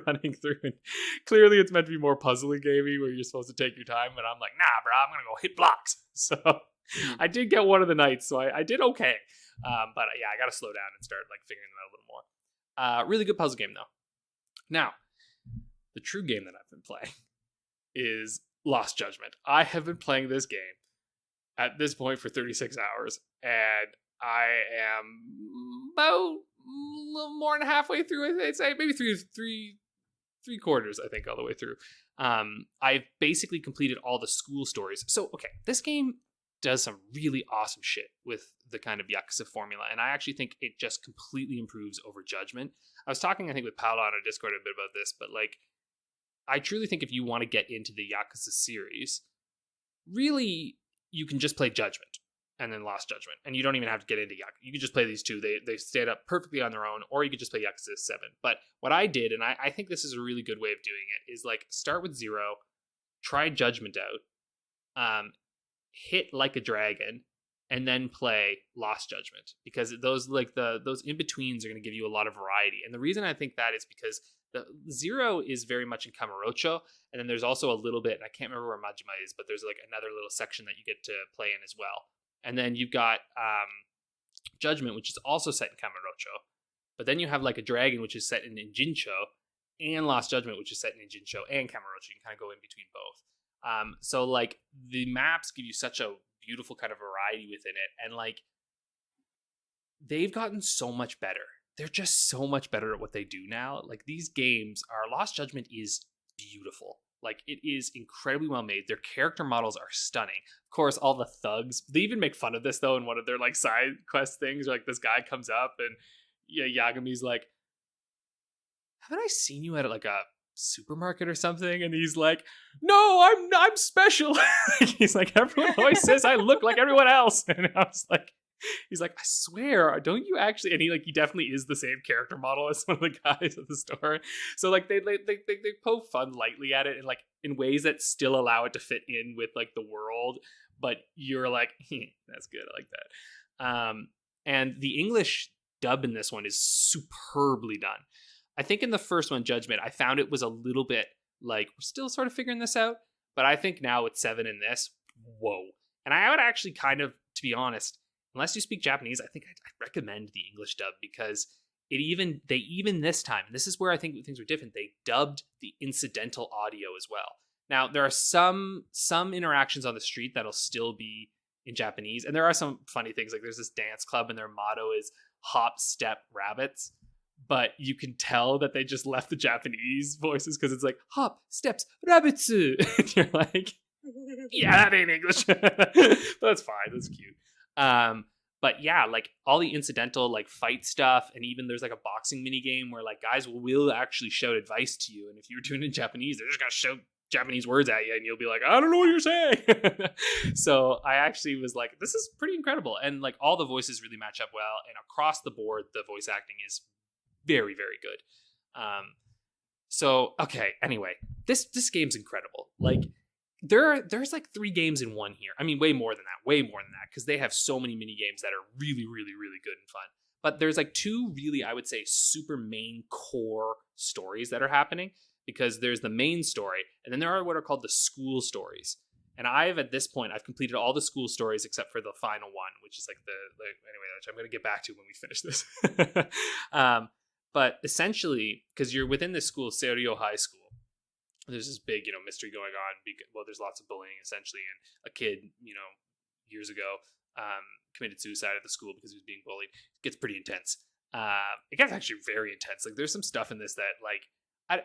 Running through. And clearly it's meant to be more puzzly gamey where you're supposed to take your time. But I'm like, nah, bro, I'm going to go hit blocks. So I did get one of the nights, so I did okay. But yeah, I got to slow down and start like figuring them out a little more. Really good puzzle game, though. Now, the true game that I've been playing is Lost Judgment. I have been playing this game at this point for 36 hours, and I am about a little more than halfway through. I'd say maybe three quarters, I think, all the way through. I've basically completed all the school stories. So, okay, this game does some really awesome shit with the kind of Yakuza formula, and I actually think it just completely improves over Judgment. I was talking, I think, with Paula on our Discord a bit about this, but like, I truly think if you want to get into the Yakuza series, really, you can just play Judgment and then Lost Judgment, and you don't even have to get into Yakuza. You can just play these two. They stand up perfectly on their own, or you could just play Yakuza 7. But what I did, and I think this is a really good way of doing it, is like start with 0, try Judgment out, hit Like a Dragon, and then play Lost Judgment, because those in betweens are going to give you a lot of variety. And the reason I think that is because the 0 is very much in Kamurocho, and then there's also a little bit, and I can't remember where Majima is, but there's like another little section that you get to play in as well. And then you've got Judgment, which is also set in Kamurocho. But then you have Like a Dragon, which is set in Jincho, and Lost Judgment, which is set in Jincho and Kamurocho. You can kind of go in between both. So like the maps give you such a beautiful kind of variety within it. And like they've gotten so much better. They're just so much better at what they do now. Like these games Lost Judgment is beautiful. Like, it is incredibly well made. Their character models are stunning. Of course, all the thugs. They even make fun of this, though, in one of their, like, side quest things. Like, this guy comes up, and Yagami's like, haven't I seen you at, like, a supermarket or something? And he's like, no, I'm special. He's like, everyone always says I look like everyone else. And I was like, he's like, I swear, don't you actually? And he definitely is the same character model as one of the guys at the store. So like they poke fun lightly at it, and like in ways that still allow it to fit in with like the world. But you're like, that's good. I like that. And the English dub in this one is superbly done. I think in the first one, Judgment, I found it was a little bit like we're still sort of figuring this out. But I think now with 7 in this, whoa. And I would actually kind of, to be honest, unless you speak Japanese, I think I'd recommend the English dub, because they even this time, and this is where I think things were different, they dubbed the incidental audio as well. Now, there are some interactions on the street that'll still be in Japanese, and there are some funny things, like there's this dance club and their motto is hop, step, rabbits, but you can tell that they just left the Japanese voices because it's like hop, steps, rabbits. And you're like, yeah, that ain't English. But that's fine, that's cute. But yeah, like all the incidental like fight stuff, and even there's like a boxing mini game where like guys will actually shout advice to you, and if you're doing it in Japanese, they're just gonna shout Japanese words at you, and you'll be like, I don't know what you're saying. So I actually was like, this is pretty incredible, and like all the voices really match up well, and across the board, the voice acting is very, very good. So okay, anyway, this game's incredible. Like there's like 3 games in one here. I mean, way more than that, because they have so many mini games that are really, really, really good and fun. But there's like 2 really, I would say, super main core stories that are happening, because there's the main story, and then there are what are called the school stories. And at this point, I've completed all the school stories except for the final one, which is like anyway, which I'm going to get back to when we finish this. But essentially, because you're within this school, Seiryuuden High School, there's this big, mystery going on. Well, there's lots of bullying, essentially, and a kid, years ago, committed suicide at the school because he was being bullied. It gets pretty intense. It gets actually very intense. Like, there's some stuff in this that, like, I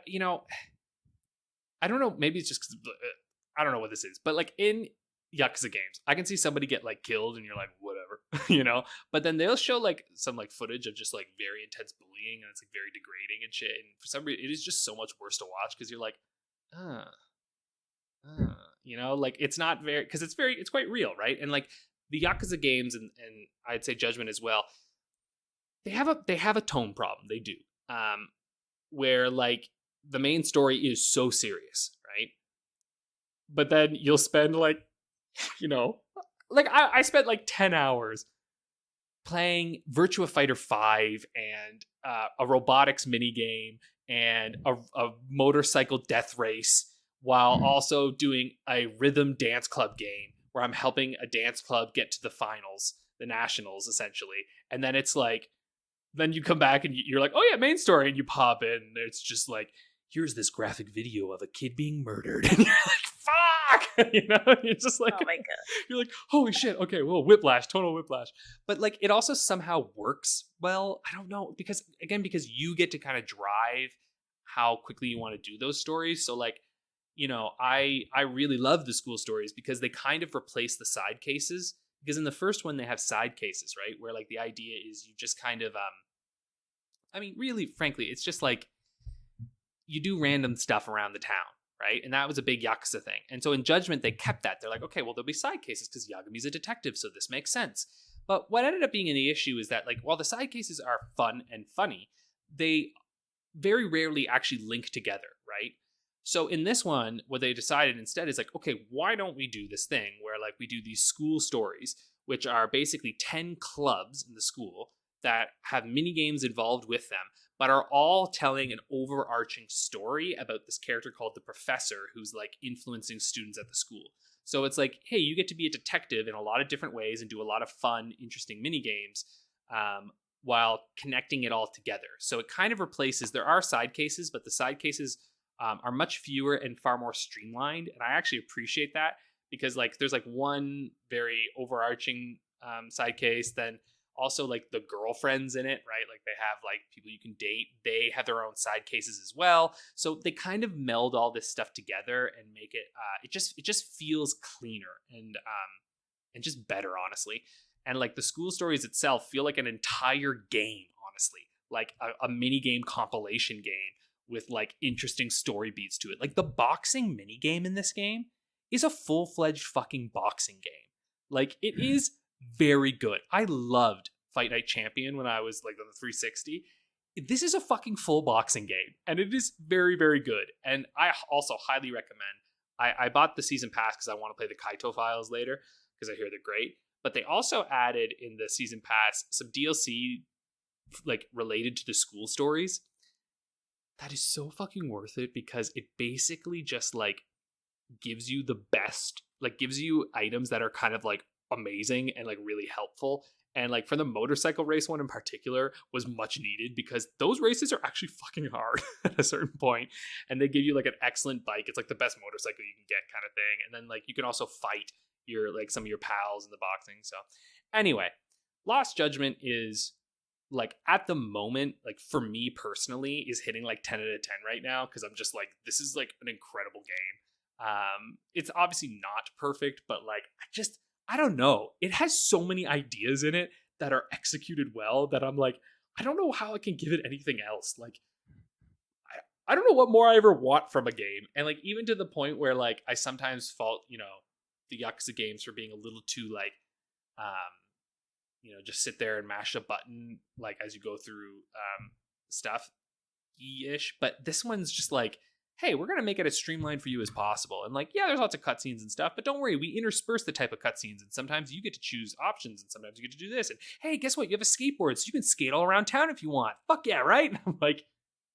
don't know. Maybe it's just because I don't know what this is, but like in Yakuza games, I can see somebody get like killed, and you're like, whatever, But then they'll show like some like footage of just like very intense bullying, and it's like very degrading and shit. And for some reason, it is just so much worse to watch because you're like, like it's not very, because it's quite real, right? And like the Yakuza games, and I'd say Judgment as well, they have a tone problem. They do, where like the main story is so serious, right? But then you'll spend like, like I spent like 10 hours playing Virtua Fighter 5 and a robotics mini game and a motorcycle death race, while also doing a rhythm dance club game where I'm helping a dance club get to the finals, the nationals, essentially. And then it's like, then you come back and you're like, oh yeah, main story, and you pop in, and it's just like, here's this graphic video of a kid being murdered, and you're like, fuck, you're just like, oh my god, you're like, holy shit, okay, well, whiplash, total whiplash. But like, it also somehow works well. I don't know, because you get to kind of drive how quickly you want to do those stories. So like, I really love the school stories because they kind of replace the side cases. Because in the first one, they have side cases, right? Where like the idea is you just kind of, really, frankly, it's just like you do random stuff around the town, right? And that was a big Yakuza thing. And so in Judgment, they kept that. They're like, okay, well, there'll be side cases because Yagumi's a detective, so this makes sense. But what ended up being the issue is that, like, while the side cases are fun and funny, they very rarely actually link together, right? So in this one, what they decided instead is like, okay, why don't we do this thing where like we do these school stories, which are basically 10 clubs in the school that have mini games involved with them, but are all telling an overarching story about this character called the professor who's like influencing students at the school. So it's like, hey, you get to be a detective in a lot of different ways and do a lot of fun, interesting mini games while connecting it all together. So it kind of replaces, there are side cases, but the side cases are much fewer and far more streamlined. And I actually appreciate that because like there's like one very overarching side case, then also like the girlfriends in it, right? Like they have like people you can date, they have their own side cases as well. So they kind of meld all this stuff together and make it it just feels cleaner and just better, honestly. And like the school stories itself feel like an entire game, honestly, like a mini game compilation game with like interesting story beats to it. Like the boxing mini game in this game is a full-fledged fucking boxing game. Like it is very good. I loved Fight Night Champion when I was like on the 360. This is a fucking full boxing game and it is very, very good. And I also highly recommend, I bought the season pass because I want to play the Kaito files later because I hear they're great. But they also added in the season pass some DLC like related to the school stories. That is so fucking worth it because it basically just like gives you the best, like gives you items that are kind of like amazing and like really helpful. And like for the motorcycle race one in particular was much needed because those races are actually fucking hard at a certain point. And they give you like an excellent bike. It's like the best motorcycle you can get kind of thing. And then like you can also fight your like some of your pals in the boxing. So anyway, Lost Judgment is like at the moment, like for me personally, is hitting like 10 out of 10 right now because I'm just like, this is like an incredible game. It's obviously not perfect, but like I don't know. It has so many ideas in it that are executed well that I'm like, I don't know how I can give it anything else. Like, I don't know what more I ever want from a game. And like, even to the point where like, I sometimes fault, the Yakuza games for being a little too like, just sit there and mash a button, like as you go through stuff ish. But this one's just like, hey, we're going to make it as streamlined for you as possible. And like, yeah, there's lots of cutscenes and stuff, but don't worry, we intersperse the type of cutscenes. And sometimes you get to choose options and sometimes you get to do this. And hey, guess what? You have a skateboard, so you can skate all around town if you want. Fuck yeah, right? And I'm like,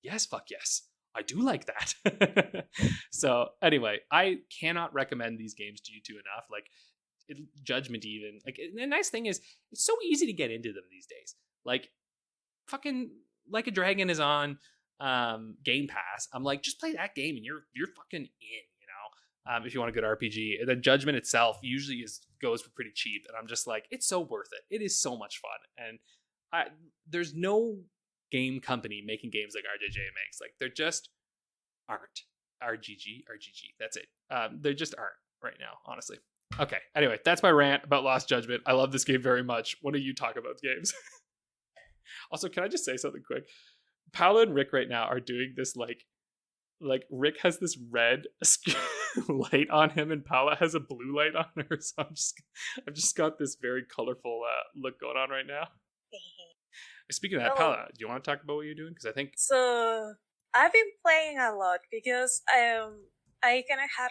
yes, fuck yes. I do like that. So anyway, I cannot recommend these games to you two enough. Like Judgment even. Like the nice thing is it's so easy to get into them these days. Like fucking Like a Dragon is on Game Pass. I'm like, just play that game and you're fucking in, if you want a good RPG. And then Judgment itself usually goes for pretty cheap, and I'm just like, it's so worth it. It is so much fun. And there's no game company making games like RJJ makes. Like there just aren't. RGG, that's it. There just aren't right now, honestly. Okay, anyway, that's my rant about Lost Judgment. I love this game very much. What do you talk about games? Also, can I just say something quick? Paula and Rick right now are doing this like Rick has this red light on him and Paula has a blue light on her. So I've just got this very colorful look going on right now. Speaking of that, Paula, do you want to talk about what you're doing? Because I think so. I've been playing a lot because I kind of had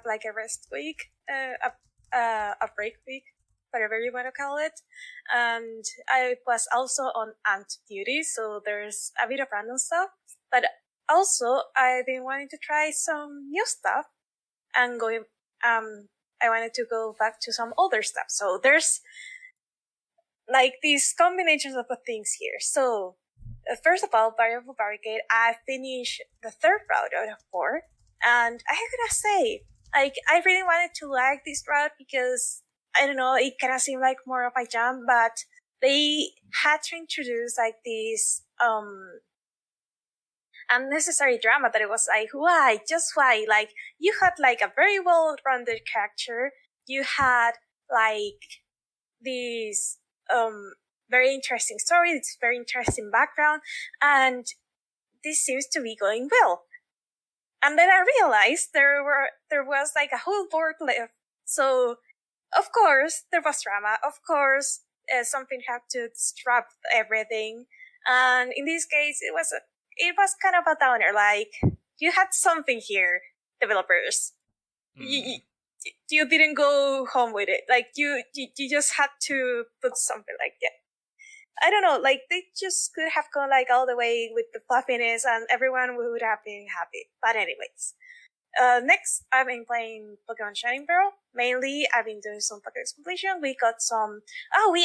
like a rest week, a break week, whatever you want to call it. And I was also on ant duty, so there's a bit of random stuff. But also, I've been wanting to try some new stuff and I wanted to go back to some older stuff. So there's like these combinations of things here. So first of all, Barricade, I finished the 3rd route out of 4. And I gotta say, like, I really wanted to like this route because, I don't know, it kind of seemed like more of my jam, but they had to introduce like this, unnecessary drama that it was like, why? Just why? Like, you had like a very well-rounded character. You had like this, very interesting story, this very interesting background, and this seems to be going well. And then I realized there was like a whole board left. So, of course, there was drama. Of course, something had to disrupt everything. And in this case, it was kind of a downer. Like, you had something here, developers. You didn't go home with it. Like, you just had to put something like that. I don't know, like, they just could have gone, like, all the way with the fluffiness and everyone would have been happy. But anyways. Next, I've been playing Pokemon Shining Pearl. Mainly, I've been doing some Pokemon completion. We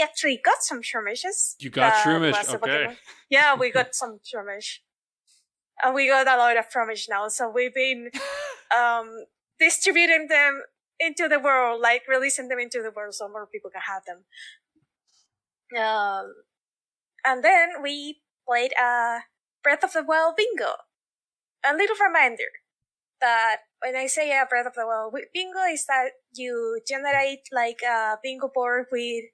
actually got some Shroomishes. You got Shroomish, okay. Yeah, we got some Shroomish. And we got a lot of Shroomish now, so we've been, distributing them into the world, like, releasing them into the world so more people can have them. And then we played Breath of the Wild Bingo. A little reminder that when I say Breath of the Wild Bingo is that you generate like a bingo board with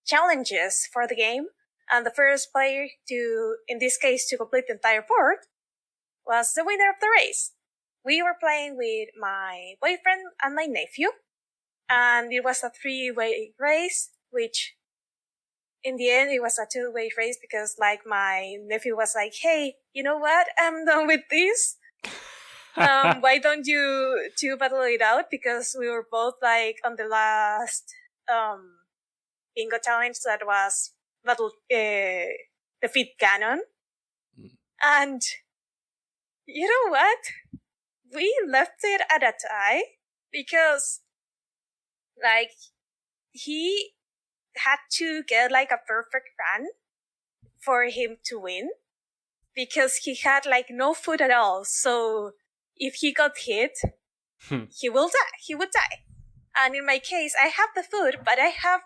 challenges for the game, and the first player to, in this case, to complete the entire board was the winner of the race. We were playing with my boyfriend and my nephew, and it was a 3-way race, which in the end, it was a 2-way race because, like, my nephew was like, hey, you know what? I'm done with this. Why don't you two battle it out? Because we were both, like, on the last bingo challenge that was defeat Ganon. And you know what? We left it at a tie because, like, he had to get like a perfect run for him to win because he had like no food at all. So if he got hit, he would die. And in my case, I have the food, but I have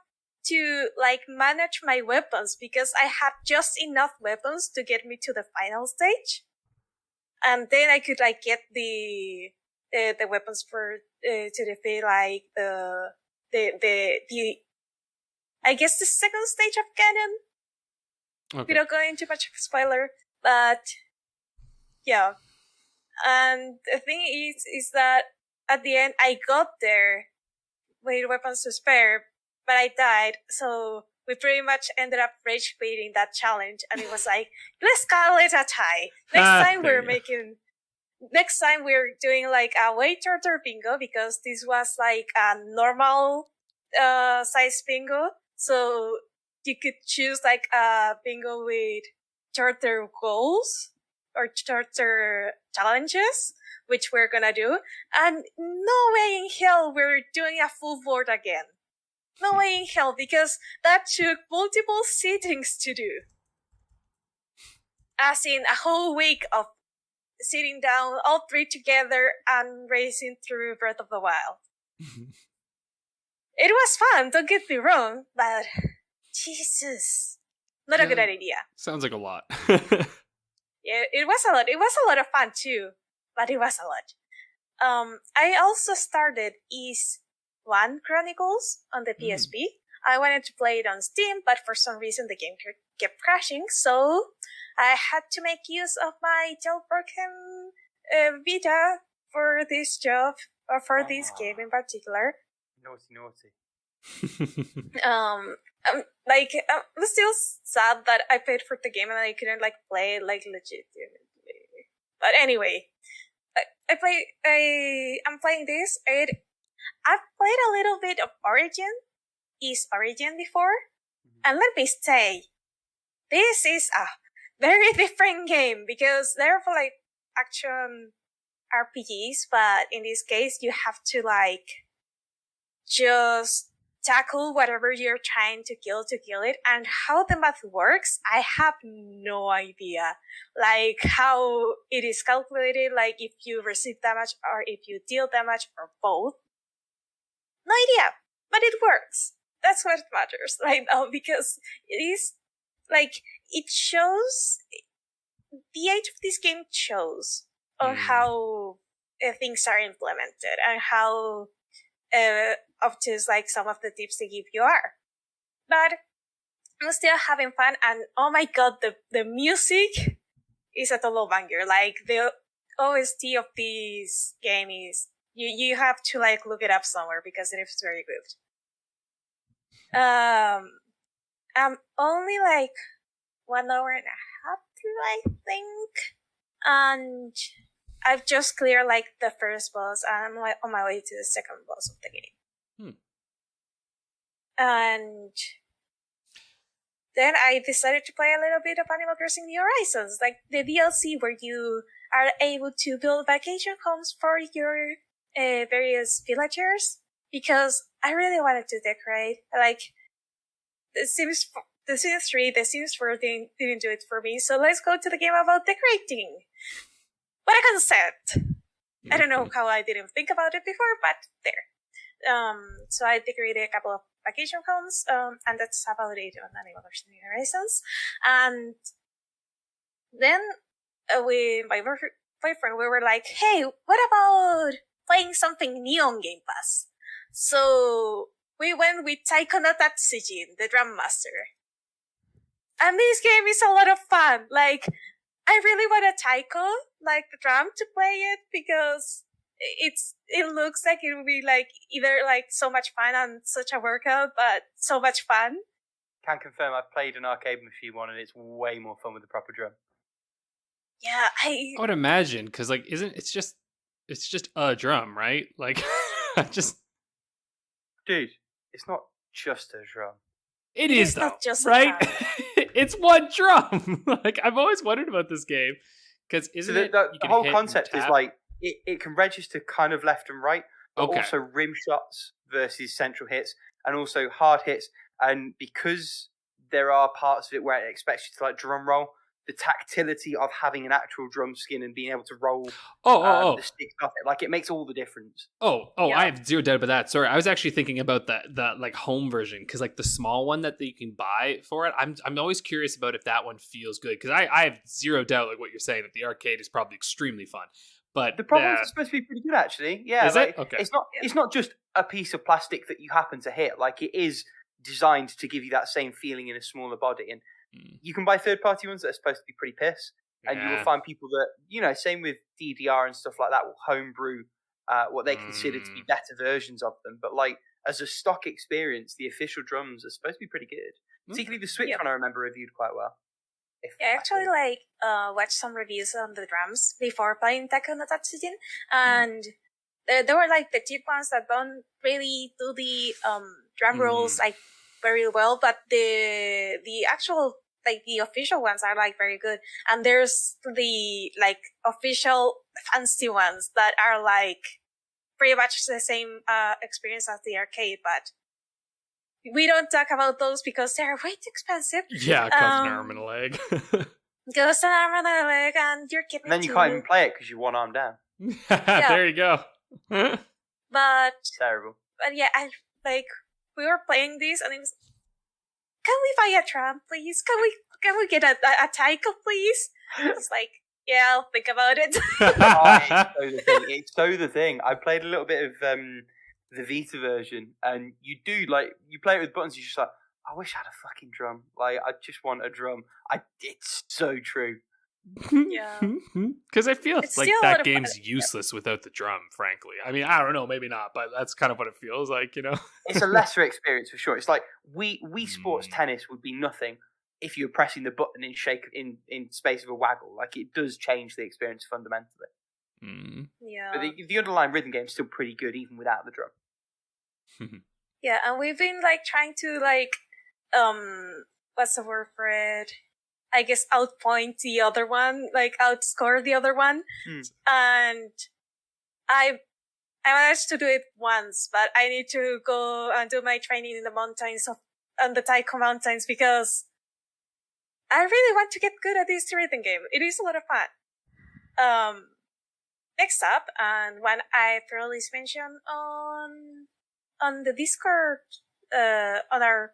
to like manage my weapons because I had just enough weapons to get me to the final stage. And then I could like get the weapons for to defeat like the I guess the second stage of Ganon. Okay. Without going into much of a spoiler, but yeah. And the thing is that at the end I got there with weapons to spare, but I died, so we pretty much ended up rage quitting that challenge, and it was like, let's call it a tie. Next time we're doing like a way shorter bingo because this was like a normal size bingo, so you could choose like a bingo with shorter goals or shorter challenges, which we're gonna do. And no way in hell we're doing a full board again. No way in hell, because that took multiple sittings to do. As in a whole week of sitting down, all three together, and racing through Breath of the Wild. It was fun, don't get me wrong, but Jesus, not a good idea. Sounds like a lot. Yeah, it was a lot. It was a lot of fun too, but it was a lot. I also started E73 Chronicles on the PSP. I wanted to play it on Steam, but for some reason the game kept crashing, so I had to make use of my jailbroken Vita for this job, or for this game in particular. Naughty. I'm still sad that I paid for the game and I couldn't like play it like legitimately. But anyway, I'm playing this. I've played a little bit of Origin before, and let me say, this is a very different game because they're for like action RPGs, but in this case you have to like just tackle whatever you're trying to kill it, and how the math works, I have no idea. Like how it is calculated, like if you receive damage or if you deal damage or both. No idea, but it works. That's what matters right now, because it is like it shows the age of this game shows on how things are implemented and how obtuse like some of the tips they give you are. But I'm still having fun, and oh my god, the music is a total banger. Like the OST of this game is you have to like look it up somewhere because it is very good. I'm only like 1 hour and a half through, I think, and I've just cleared like the first boss, and I'm like on my way to the second boss of the game. And then I decided to play a little bit of Animal Crossing New Horizons, like the DLC where you are able to build vacation homes for your various villagers, because I really wanted to decorate. Like the Sims 3, the Sims 4 didn't do it for me, so let's go to the game about decorating. What a concept! I don't know how I didn't think about it before, but there. So I decorated a couple of vacation homes, and that's about it on Animal Crossing New Horizons. And then with my boyfriend, we were like, hey, what about playing something new on Game Pass? So we went with Taiko no Tatsujin, the Drum Master. And this game is a lot of fun. Like, I really want a Taiko, like the drum, to play it, because it looks like it would be like either like so much fun and such a workout, but so much fun. Can confirm I've played an arcade machine one, and it's way more fun with the proper drum. Yeah, I would imagine, because like it's just a drum, right? Like dude, it's not just a drum. It is though, not just right? It's one drum. Like I've always wondered about this game, because the whole concept is like it can register kind of left and right, but also rim shots versus central hits, and also hard hits. And because there are parts of it where it expects you to like drum roll, the tactility of having an actual drum skin and being able to roll the sticks off it, like it makes all the difference. I have zero doubt about that. Sorry, I was actually thinking about that like home version, because like the small one that you can buy for it, I'm always curious about if that one feels good, because I have zero doubt, like what you're saying, that the arcade is probably extremely fun. But the problems are supposed to be pretty good, actually. Yeah, is it? Okay. It's not just a piece of plastic that you happen to hit. Like, it is designed to give you that same feeling in a smaller body. And you can buy third-party ones that are supposed to be pretty piss. And you will find people that, same with DDR and stuff like that, will homebrew what they consider to be better versions of them. But, like, as a stock experience, the official drums are supposed to be pretty good. Particularly the Switch one, I remember reviewed quite well. I actually watched some reviews on the drums before playing Taiko no Tatsujin, and there were like the cheap ones that don't really do the drum rolls like very well, but the actual like the official ones are like very good. And there's the like official fancy ones that are like pretty much the same experience as the arcade, but we don't talk about those because they're way too expensive. Yeah, it costs an arm and a leg. Goes an arm and a leg, and you're getting. And then you can't even play it because you're one arm down. There you go. But terrible. But yeah, we were playing this, and it was. Can we buy a drum, please? Can we get a Taiko, please? It's like, yeah, I'll think about it. It's so the thing. I played a little bit of the Vita version, and you play it with buttons. You're just like, I wish I had a fucking drum. Like, I just want a drum. It's so true. Yeah, because I feel like that game's useless without the drum. Frankly, I mean, I don't know, maybe not, but that's kind of what it feels like. It's a lesser experience for sure. It's like Wii Sports Tennis would be nothing if you're pressing the button in space of a waggle. Like, it does change the experience fundamentally. Yeah, but the underlying rhythm game is still pretty good even without the drum. Yeah, and we've been trying to what's the word for it? I guess outpoint the other one, outscore the other one. And I managed to do it once, but I need to go and do my training in the mountains on the Taiko mountains, because I really want to get good at this rhythm game. It is a lot of fun. Next up, and one I thoroughly mentioned on the Discord, on our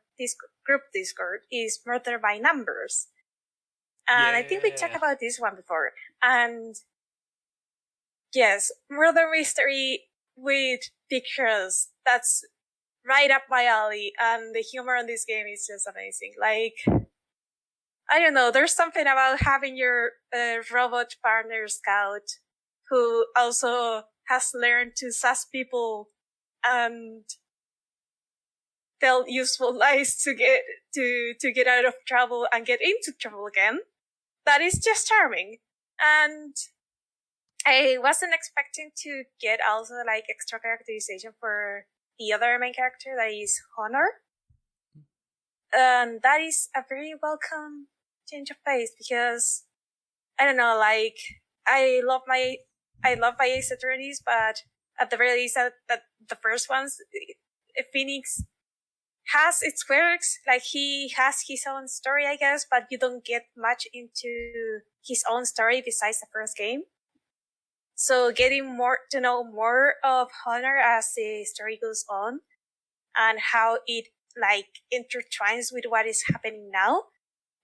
group Discord, is Murder by Numbers. And I think we talked about this one before. And yes, murder mystery with pictures. That's right up my alley. And the humor in this game is just amazing. I don't know, there's something about having your robot partner scout who also has learned to sass people and tell useful lies to get out of trouble and get into trouble again. That is just charming. And I wasn't expecting to get also extra characterization for the other main character, that is Honor. And that is a very welcome change of pace, because I don't know, I love my Ace Attorneys, but at the very least that the first ones, Phoenix has its quirks, he has his own story, I guess, but you don't get much into his own story besides the first game. So getting to know more of Honor as the story goes on, and how it intertwines with what is happening now,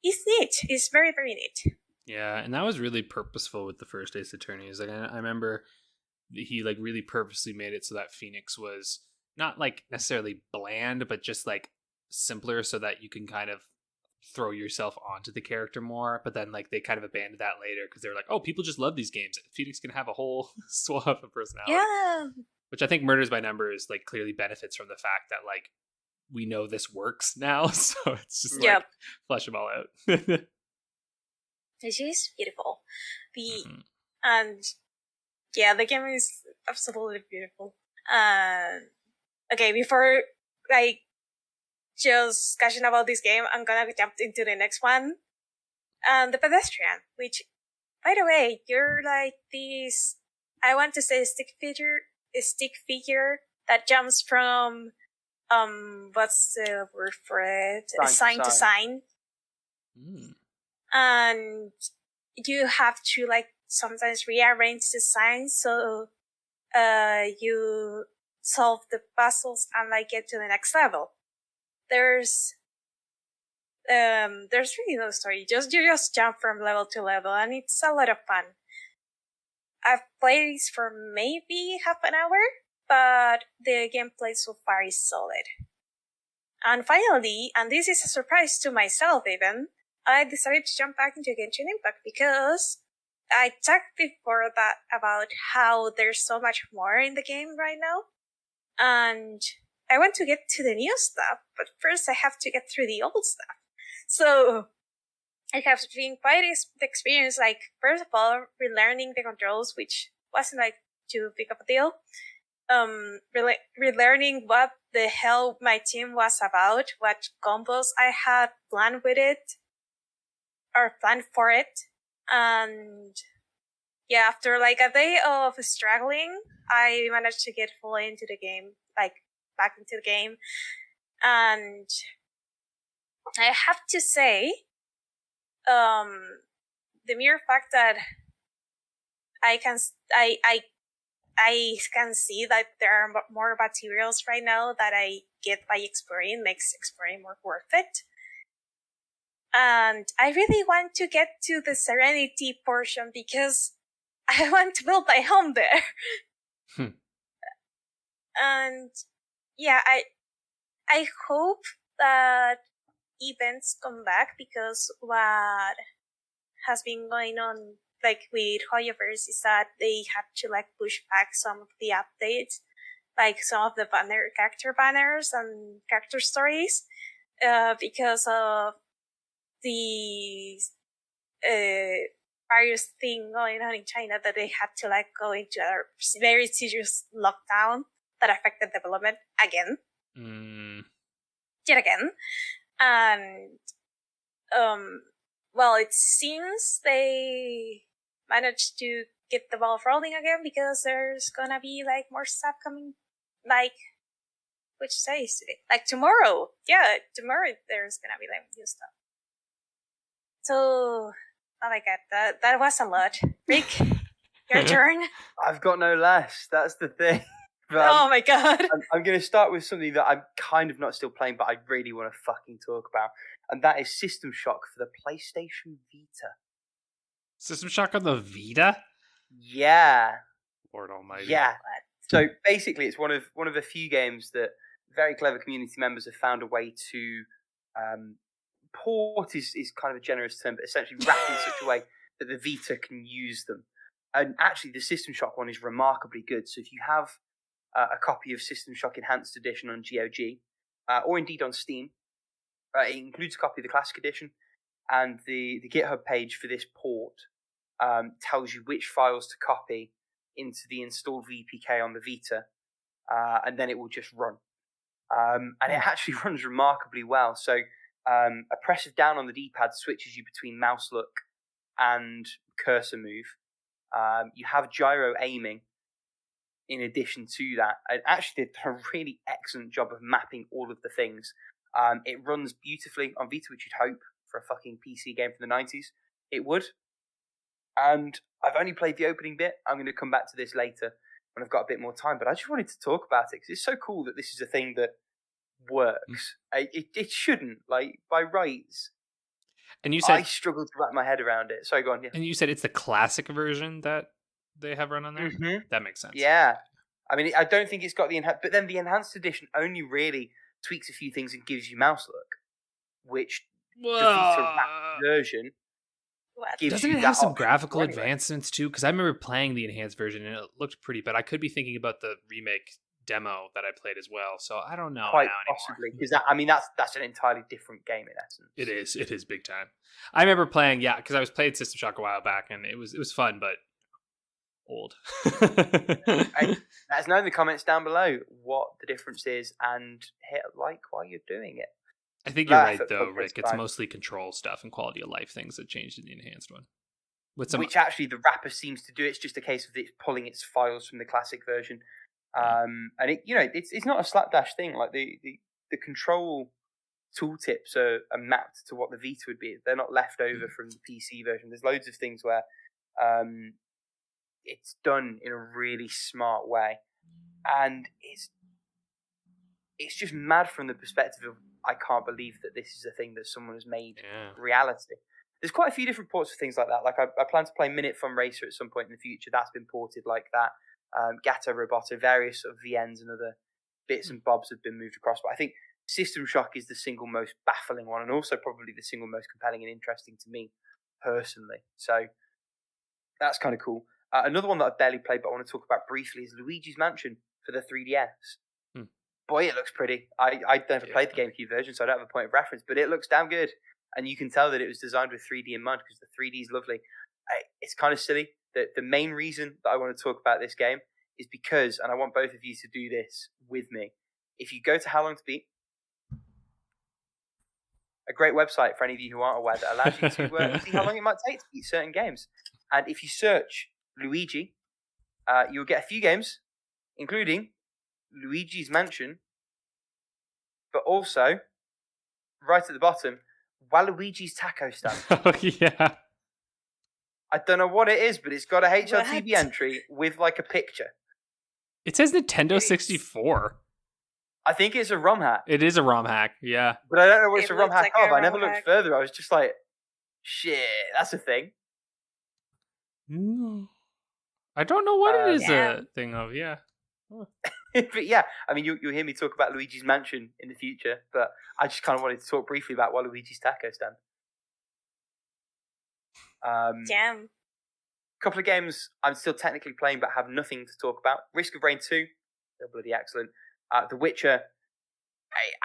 is neat. It's very, very neat. Yeah, and that was really purposeful with the first Ace Attorneys. I remember he really purposely made it so that Phoenix was not necessarily bland, but just simpler, so that you can kind of throw yourself onto the character more. But then they kind of abandoned that later, because they were like, oh, people just love these games. Phoenix can have a whole swath of personality. Yeah. Which I think Murders by Numbers clearly benefits from the fact that we know this works now, so it's just flesh them all out. It is beautiful. And yeah, the game is absolutely beautiful. Okay, before just gushing about this game, I'm gonna jump into the next one. The Pedestrian, which, by the way, you're this, I want to say, a stick figure that jumps from what's the word for it? Sign to Sign. And you have to like sometimes rearrange the signs so you solve the puzzles and like get to the next level. There's really no story. You just jump from level to level, and it's a lot of fun. I've played this for maybe half an hour, but the gameplay so far is solid. And finally, and this is a surprise to myself even, I decided to jump back into Genshin Impact because I talked before that about how there's so much more in the game right now. And I want to get to the new stuff, but first I have to get through the old stuff. So I have been quite the experience, like, first of all, relearning the controls, which wasn't like too big of a deal. Relearning what the hell my team was about, what combos I had planned with it, or planned for it. And yeah, after like a day of struggling, I managed to get fully into the game, like back into the game. And I have to say, the mere fact that I can see that there are more materials right now that I get by exploring makes exploring more worth it. And I really want to get to the Serenity portion because I want to build my home there. And yeah, I hope that events come back, because what has been going on like with Hoyoverse is that they had to like push back some of the updates, like some of the character banners and character stories, because of the various thing going on in China, that they had to like go into a very serious lockdown that affected development again. Yet again. And well, it seems they managed to get the ball rolling again, because there's gonna be like more stuff coming, like, which days today? Like tomorrow. Yeah, tomorrow there's gonna be like new stuff. So, oh my god, that was a lot. Rick, your turn. I've got no less. That's the thing. But, oh my god. I'm going to start with something that I'm kind of not still playing, but I really want to fucking talk about. And that is System Shock for the PlayStation Vita. System Shock on the Vita? Yeah. Lord almighty. Yeah. So basically it's one of a few games that very clever community members have found a way to port is kind of a generous term, but essentially wrap in such a way that the Vita can use them. And actually the System Shock one is remarkably good. So if you have a copy of System Shock Enhanced Edition on GOG, or indeed on Steam, it includes a copy of the Classic Edition, and the GitHub page for this port tells you which files to copy into the installed VPK on the Vita, and then it will just run. And it actually runs remarkably well. So a press of down on the D-pad switches you between mouse look and cursor move. You have gyro aiming in addition to that. It actually did a really excellent job of mapping all of the things. It runs beautifully on Vita, which you'd hope for a fucking PC game from the 90s. It would. And I've only played the opening bit. I'm going to come back to this later when I've got a bit more time. But I just wanted to talk about it because it's so cool that this is a thing that works. It shouldn't, like, by rights. And you said I struggled to wrap my head around it. Sorry, go on. Yeah. And you said it's the classic version that they have run on there? Mm-hmm. That makes sense. Yeah. I mean, I don't think it's got the enhanced... But then the enhanced edition only really tweaks a few things and gives you mouse look, which the Vita wrapped version gives Doesn't you it that have some option graphical anyway. advancements too? Because I remember playing the enhanced version and it looked pretty, but I could be thinking about the remake demo that I played as well. So I don't know. Quite now possibly, anymore. because that's an entirely different game in essence. It is big time. I remember playing, because I was playing System Shock a while back and it was fun, but old. Let us know in the comments down below what the difference is and hit like while you're doing it. I think you're Laugh right at though, progress Rick. It's time. mostly control stuff and quality of life things that changed in the enhanced one. Which actually the wrapper seems to do. It's just a case of it pulling its files from the classic version. And it's not a slapdash thing. Like the control tooltips are mapped to what the Vita would be. They're not left over from the PC version. There's loads of things where it's done in a really smart way, and it's just mad from the perspective of I can't believe that this is a thing that someone has made reality. There's quite a few different ports of things like that. Like I plan to play Minute Fun Racer at some point in the future. That's been ported like that. Gato Roboto, various sort of VNs and other bits and bobs have been moved across. But I think System Shock is the single most baffling one, and also probably the single most compelling and interesting to me personally. So that's kind of cool. Another one that I've barely played but I want to talk about briefly is Luigi's Mansion for the 3DS. Boy, it looks pretty. I never played the GameCube version, so I don't have a point of reference, but it looks damn good. And you can tell that it was designed with 3D in mind because the 3D is lovely. It's kind of silly. The main reason that I want to talk about this game is because, and I want both of you to do this with me, if you go to How Long to Beat, a great website for any of you who aren't aware that allows you to see how long it might take to beat certain games. And if you search Luigi, you'll get a few games, including Luigi's Mansion, but also, right at the bottom, Waluigi's Taco Stand. Oh, yeah. I don't know what it is, but it's got a HLTB entry with like a picture. It says Nintendo 64. I think it's a ROM hack. It is a ROM hack, yeah. But I don't know what it's a ROM hack like of. I never looked further. I was just like, shit, that's a thing. I don't know what it is a thing of, yeah. But yeah, I mean, you'll hear me talk about Luigi's Mansion in the future, but I just kind of wanted to talk briefly about Waluigi's Taco Stand. Damn. Couple of games I'm still technically playing but have nothing to talk about. Risk of Rain 2, they're bloody excellent. The Witcher,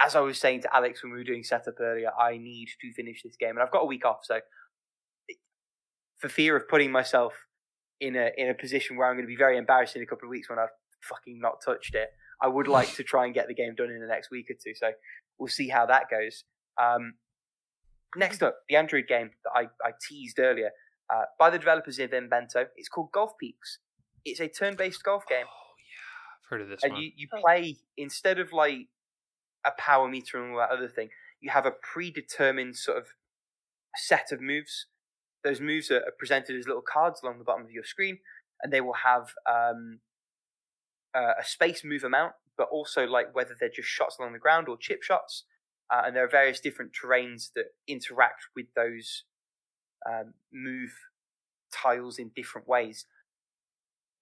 as I was saying to Alex when we were doing setup earlier, I need to finish this game, and I've got a week off, so for fear of putting myself in a position where I'm going to be very embarrassed in a couple of weeks when I've fucking not touched it, I would like to try and get the game done in the next week or two, so we'll see how that goes. Next up, the Android game that I teased earlier, by the developers of Invento. It's called Golf Peaks. It's a turn-based golf game. Oh, yeah. I've heard of this one. And you play, instead of like a power meter and all that other thing, you have a predetermined sort of set of moves. Those moves are presented as little cards along the bottom of your screen, and they will have a space move amount, but also like whether they're just shots along the ground or chip shots. And there are various different terrains that interact with those move tiles in different ways.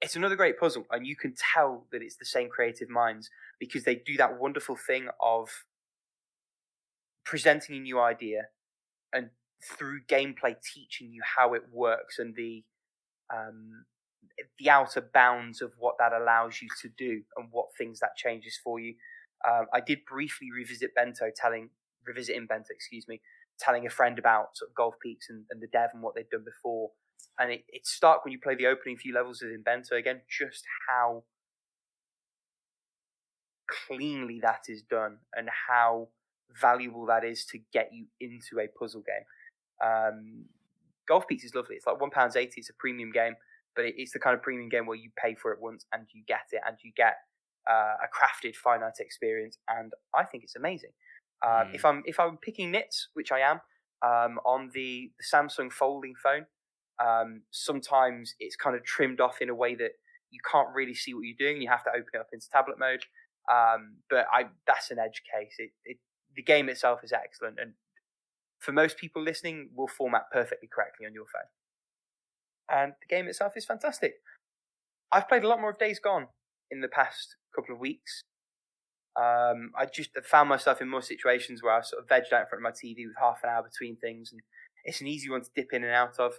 It's another great puzzle, and you can tell that it's the same creative minds because they do that wonderful thing of presenting a new idea and through gameplay teaching you how it works and the outer bounds of what that allows you to do and what things that changes for you. I did briefly revisit Bento, telling a friend about sort of Golf Peaks and the dev and what they'd done before. And it's stark when you play the opening few levels of Bento again, just how cleanly that is done and how valuable that is to get you into a puzzle game. Golf Peaks is lovely. It's like £1.80. It's a premium game, but it's the kind of premium game where you pay for it once and you get it, and you get a crafted finite experience, and I think it's amazing. If I'm picking nits, which I am, on the Samsung folding phone, sometimes it's kind of trimmed off in a way that you can't really see what you're doing. You have to open it up into tablet mode. But that's an edge case. The game itself is excellent, and for most people listening, will format perfectly correctly on your phone. And the game itself is fantastic. I've played a lot more of Days Gone in the past couple of weeks. I just found myself in more situations where I sort of vegged out in front of my TV with half an hour between things, and it's an easy one to dip in and out of.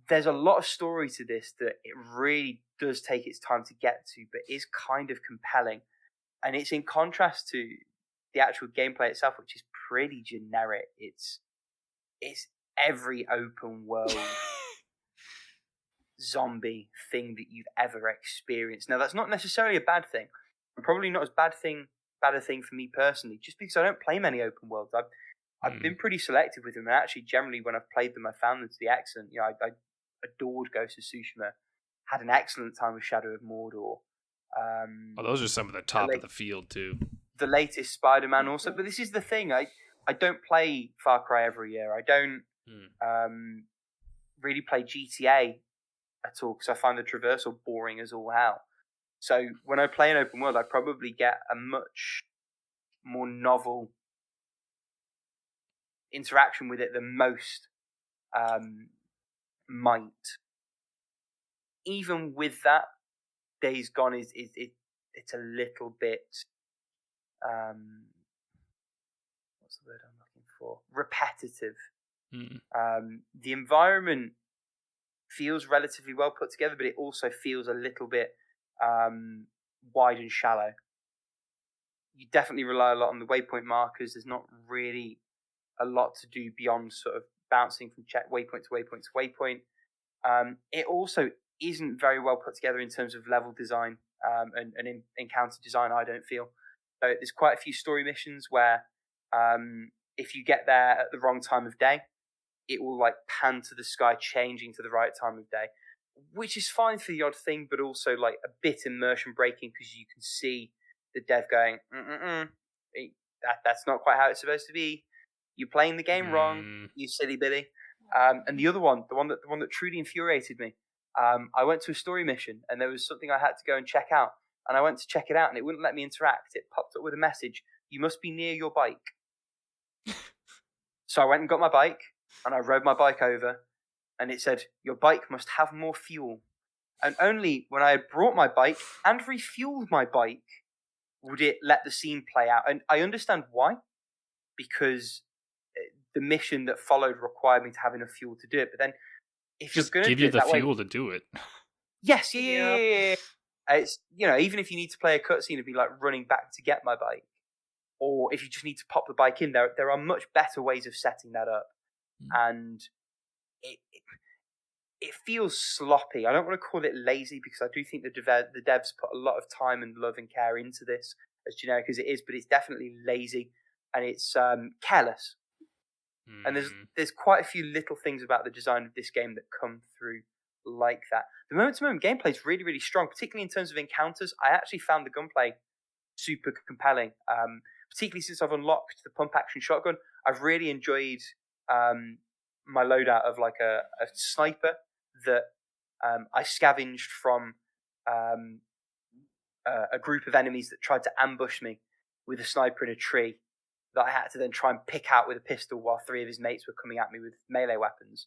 There's a lot of story to this that it really does take its time to get to, but is kind of compelling. And it's in contrast to the actual gameplay itself, which is pretty generic. It's every open world zombie thing that you've ever experienced. Now, that's not necessarily a bad thing. And probably not as bad a thing for me personally, just because I don't play many open worlds. I've been pretty selective with them, and actually, generally, when I've played them, I found them to be excellent. You know, I adored Ghost of Tsushima, had an excellent time with Shadow of Mordor, Those are some of the top of the field too. The latest Spider-Man also, but this is the thing. I don't play Far Cry every year. I don't really play GTA at all because I find the traversal boring as all hell. So when I play an open world, I probably get a much more novel interaction with it than most might. Even with that, Days Gone it's a little bit what's the word I'm looking for? Repetitive. The environment feels relatively well put together, but it also feels a little bit wide and shallow. You definitely rely a lot on the waypoint markers. There's not really a lot to do beyond sort of bouncing from waypoint to waypoint to waypoint. It also isn't very well put together in terms of level design and encounter design, I don't feel. So there's quite a few story missions where if you get there at the wrong time of day, it will like pan to the sky changing to the right time of day, which is fine for the odd thing, but also like a bit immersion breaking because you can see the dev going, that's not quite how it's supposed to be. You're playing the game wrong, you silly Billy. And the other one, the one that truly infuriated me, I went to a story mission and there was something I had to go and check out, and I went to check it out and it wouldn't let me interact. It popped up with a message: "You must be near your bike." So I went and got my bike and I rode my bike over, and it said, "Your bike must have more fuel." And only when I had brought my bike and refueled my bike would it let the scene play out. And I understand why, because the mission that followed required me to have enough fuel to do it. But then, if just you're going to give you the fuel to do it. Yes, yeah. It's, you know, even if you need to play a cutscene and be like running back to get my bike, or if you just need to pop the bike in, there are much better ways of setting that up, and it feels sloppy. I don't want to call it lazy because I do think the devs put a lot of time and love and care into this, as generic as it is, but it's definitely lazy and it's careless. And there's quite a few little things about the design of this game that come through like that. The moment-to-moment gameplay is really, really strong, particularly in terms of encounters. I actually found the gunplay super compelling, particularly since I've unlocked the pump-action shotgun. I've really enjoyed my loadout of like a sniper that I scavenged from a group of enemies that tried to ambush me with a sniper in a tree, that I had to then try and pick out with a pistol while three of his mates were coming at me with melee weapons.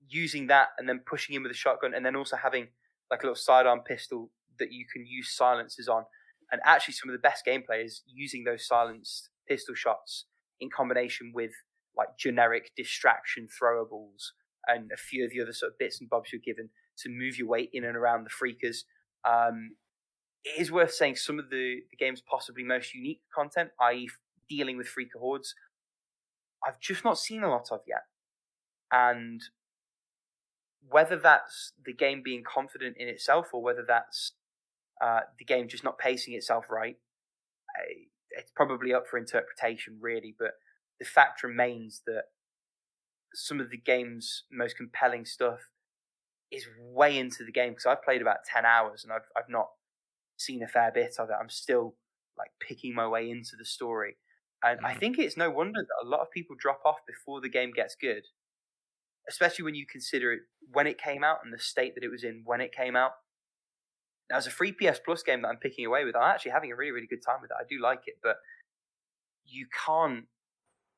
Using that and then pushing in with a shotgun, and then also having like a little sidearm pistol that you can use silencers on. And actually some of the best gameplay is using those silenced pistol shots in combination with like generic distraction throwables and a few of the other sort of bits and bobs you're given to move your way in and around the freakers. It is worth saying some of the game's possibly most unique content, i.e. dealing with freaker hordes, I've just not seen a lot of yet. And whether that's the game being confident in itself or whether that's the game just not pacing itself right, it's probably up for interpretation, really. But the fact remains that some of the game's most compelling stuff is way into the game, because I've played about 10 hours and I've not seen a fair bit of it. I'm still like picking my way into the story. And I think it's no wonder that a lot of people drop off before the game gets good, especially when you consider it when it came out and the state that it was in when it came out. Now, as a free PS Plus game that I'm picking away with, I'm actually having a really, really good time with it. I do like it, but you can't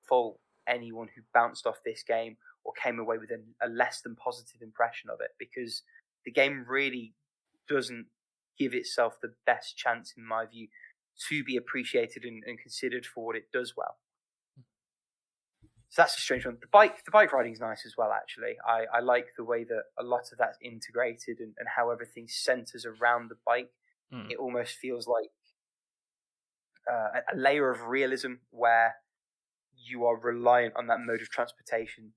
fault anyone who bounced off this game or came away with a less than positive impression of it, because the game really doesn't give itself the best chance, in my view, to be appreciated and considered for what it does well. So that's a strange one. The bike riding is nice as well, actually. I like the way that a lot of that's integrated and how everything centers around the bike. It almost feels like a layer of realism where you are reliant on that mode of transportation,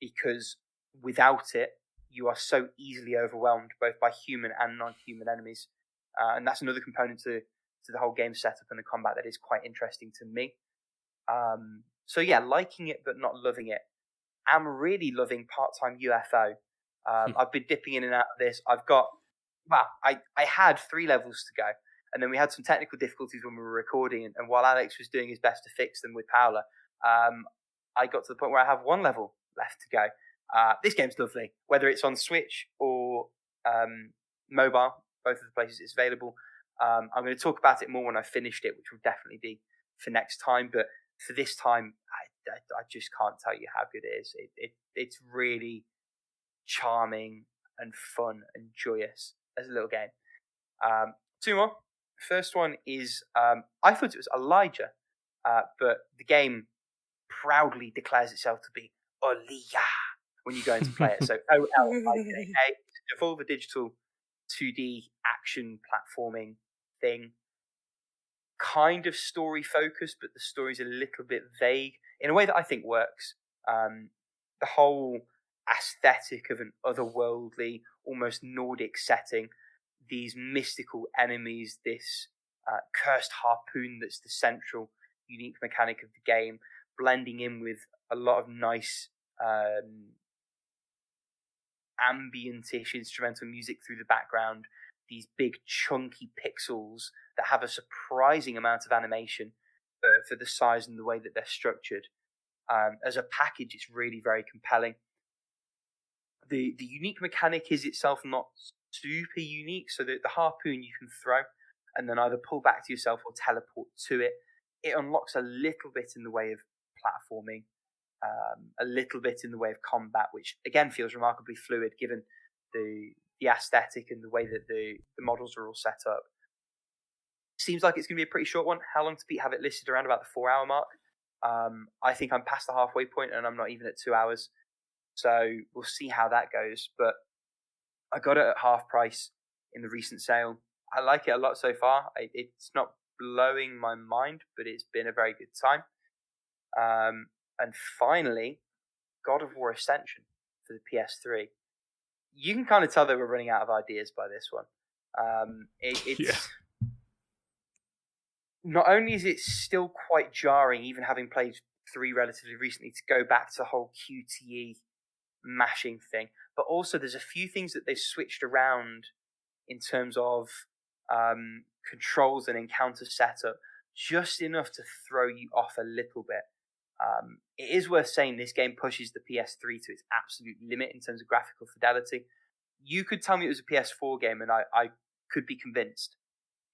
because without it, you are so easily overwhelmed both by human and non-human enemies. And that's another component to the whole game setup and the combat that is quite interesting to me. So yeah, liking it but not loving it. I'm really loving part-time UFO. I've been dipping in and out of this. I've got well, I had 3 levels to go, and then we had some technical difficulties when we were recording, and while Alex was doing his best to fix them with Paula, I got to the point where I have 1 level left to go. This game's lovely, whether it's on Switch or mobile, both of the places it's available. I'm going to talk about it more when I've finished it, which will definitely be for next time, but for this time, I just can't tell you how good it is. It's really charming and fun and joyous as a little game. 2 more. First one is, I thought it was Elijah, but the game proudly declares itself to be Oliya when you go in to play it. So O-L-I-J-A. It's a Devolver Digital 2D action platforming thing. Kind of story focused, but the story's a little bit vague in a way that I think works. The whole aesthetic of an otherworldly, almost Nordic setting, these mystical enemies, this cursed harpoon that's the central unique mechanic of the game, blending in with a lot of nice ambient-ish instrumental music through the background, these big chunky pixels that have a surprising amount of animation for the size and the way that they're structured. As a package, it's really very compelling. The unique mechanic is itself not super unique, so that the harpoon you can throw and then either pull back to yourself or teleport to it. It unlocks a little bit in the way of platforming, a little bit in the way of combat, which again feels remarkably fluid given the aesthetic and the way that the models are all set up. Seems like it's going to be a pretty short one. How long to beat? Have it listed around about the 4-hour mark. I think I'm past the halfway point and I'm not even at 2 hours. So we'll see how that goes. But I got it at half price in the recent sale. I like it a lot so far. It's not blowing my mind, but it's been a very good time. And finally, God of War Ascension for the PS3. You can kind of tell that we're running out of ideas by this one. It's not only is it still quite jarring, even having played 3 relatively recently, to go back to the whole QTE mashing thing, but also there's a few things that they've switched around in terms of controls and encounter setup, just enough to throw you off a little bit. It is worth saying this game pushes the PS3 to its absolute limit in terms of graphical fidelity. You could tell me it was a PS4 game and I could be convinced.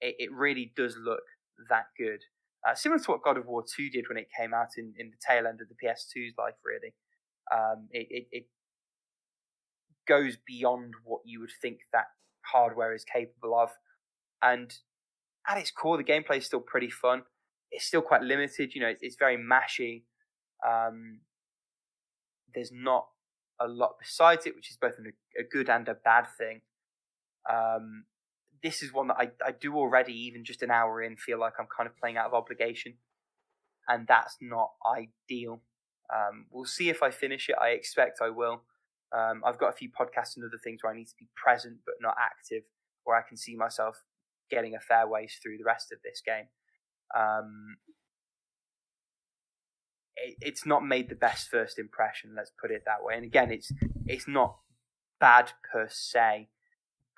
It really does look that good. Similar to what God of War 2 did when it came out in the tail end of the PS2's life, really. It goes beyond what you would think that hardware is capable of. And at its core, the gameplay is still pretty fun. It's still quite limited. It's very mashy. There's not a lot besides it, which is both a good and a bad thing. This is one that I do already, even just an hour in, feel like I'm kind of playing out of obligation. And that's not ideal. We'll see if I finish it. I expect I will. I've got a few podcasts and other things where I need to be present but not active, where I can see myself getting a fair ways through the rest of this game. It's not made the best first impression, let's put it that way. And again, it's not bad per se,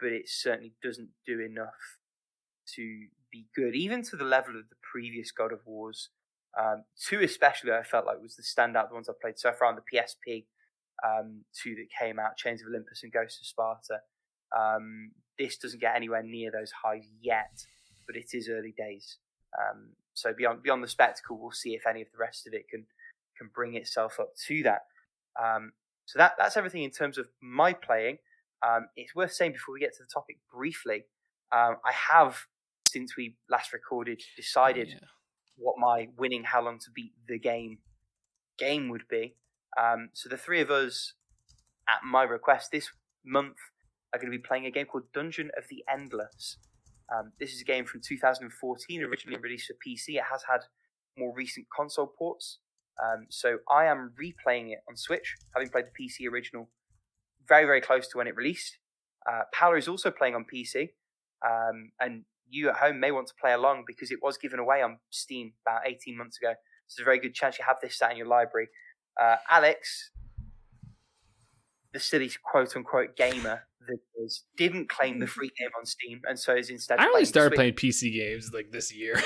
but it certainly doesn't do enough to be good, even to the level of the previous God of Wars. 2 especially, I felt like was the standout, the ones I've played so far on the PSP. 2 that came out, Chains of Olympus and Ghost of Sparta. This doesn't get anywhere near those highs yet, but it is early days. So beyond the spectacle, we'll see if any of the rest of it can bring itself up to that. So that's everything in terms of my playing. It's worth saying before we get to the topic briefly, I have, since we last recorded, decided what my winning How Long to Beat the Game would be. So the 3 of us, at my request this month, are going to be playing a game called Dungeon of the Endless. This is a game from 2014, originally released for PC. It has had more recent console ports. So I am replaying it on Switch, having played the PC original very, very close to when it released. Paula is also playing on PC. And you at home may want to play along because it was given away on Steam about 18 months ago. So there's a very good chance you have this sat in your library. Alex, the silly quote-unquote gamer videos, didn't claim the free game on Steam, and so is instead. I only started Switch. playing PC games like this year.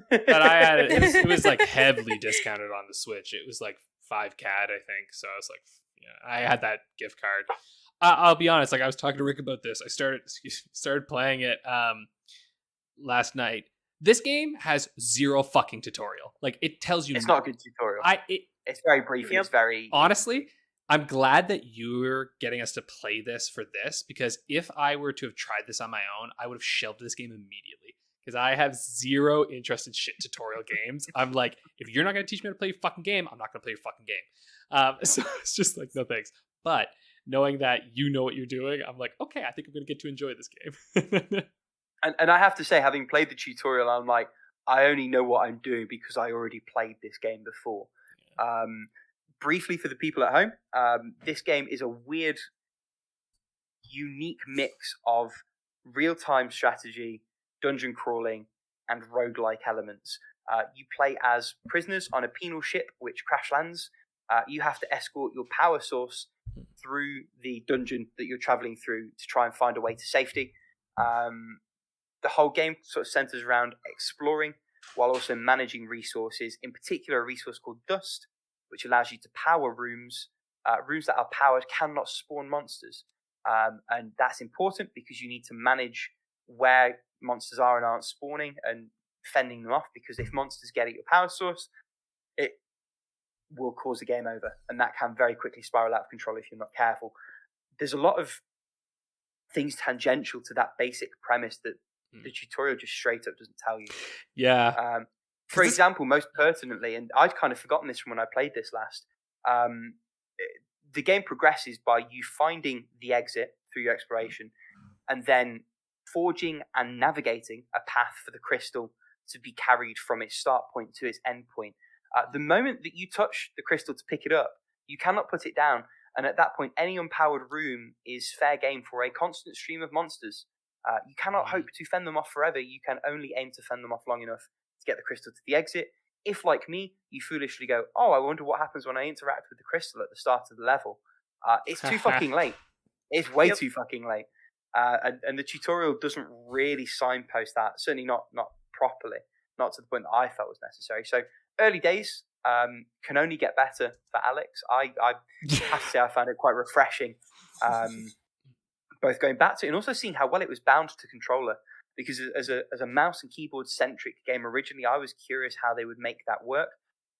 But I had it was like heavily discounted on the Switch. It was like 5 CAD, I think. So I was like, yeah, I had that gift card. I'll be honest, like I was talking to Rick about this. I started playing it last night. This game has 0 fucking tutorial. Like it tells you it's not a good tutorial. It's very brief. And it's very honestly. I'm glad that you're getting us to play this for this, because if I were to have tried this on my own, I would have shelved this game immediately. Because I have 0 interest in shit tutorial games. I'm like, if you're not going to teach me how to play your fucking game, I'm not going to play your fucking game. So it's just like, no thanks. But knowing that you know what you're doing, I'm like, okay, I think I'm going to get to enjoy this game. and I have to say, having played the tutorial, I'm like, I only know what I'm doing because I already played this game before. Yeah. Briefly for the people at home, this game is a weird, unique mix of real-time strategy, dungeon crawling, and roguelike elements. You play as prisoners on a penal ship which crash lands. You have to escort your power source through the dungeon that you're traveling through to try and find a way to safety. The whole game sort of centers around exploring while also managing resources, in particular a resource called Dust, which allows you to power rooms. Rooms that are powered cannot spawn monsters. And that's important because you need to manage where monsters are and aren't spawning and fending them off, because if monsters get at your power source, it will cause a game over, and that can very quickly spiral out of control if you're not careful. There's a lot of things tangential to that basic premise that the tutorial just straight up doesn't tell you. Yeah. For example, most pertinently, and I'd kind of forgotten this from when I played this last, the game progresses by you finding the exit through your exploration and then forging and navigating a path for the crystal to be carried from its start point to its end point. The moment that you touch the crystal to pick it up, you cannot put it down, and at that point, any unpowered room is fair game for a constant stream of monsters. You cannot hope to fend them off forever. You can only aim to fend them off long enough to get the crystal to the exit. If, like me, you foolishly go, oh, I wonder what happens when I interact with the crystal at the start of the level, it's too fucking late. It's way too fucking late. And the tutorial doesn't really signpost that, certainly not properly, not to the point that I felt was necessary. So early days can only get better for Alex. I have to say I found it quite refreshing, both going back to it and also seeing how well it was bound to controller. Because as a mouse and keyboard centric game originally, I was curious how they would make that work.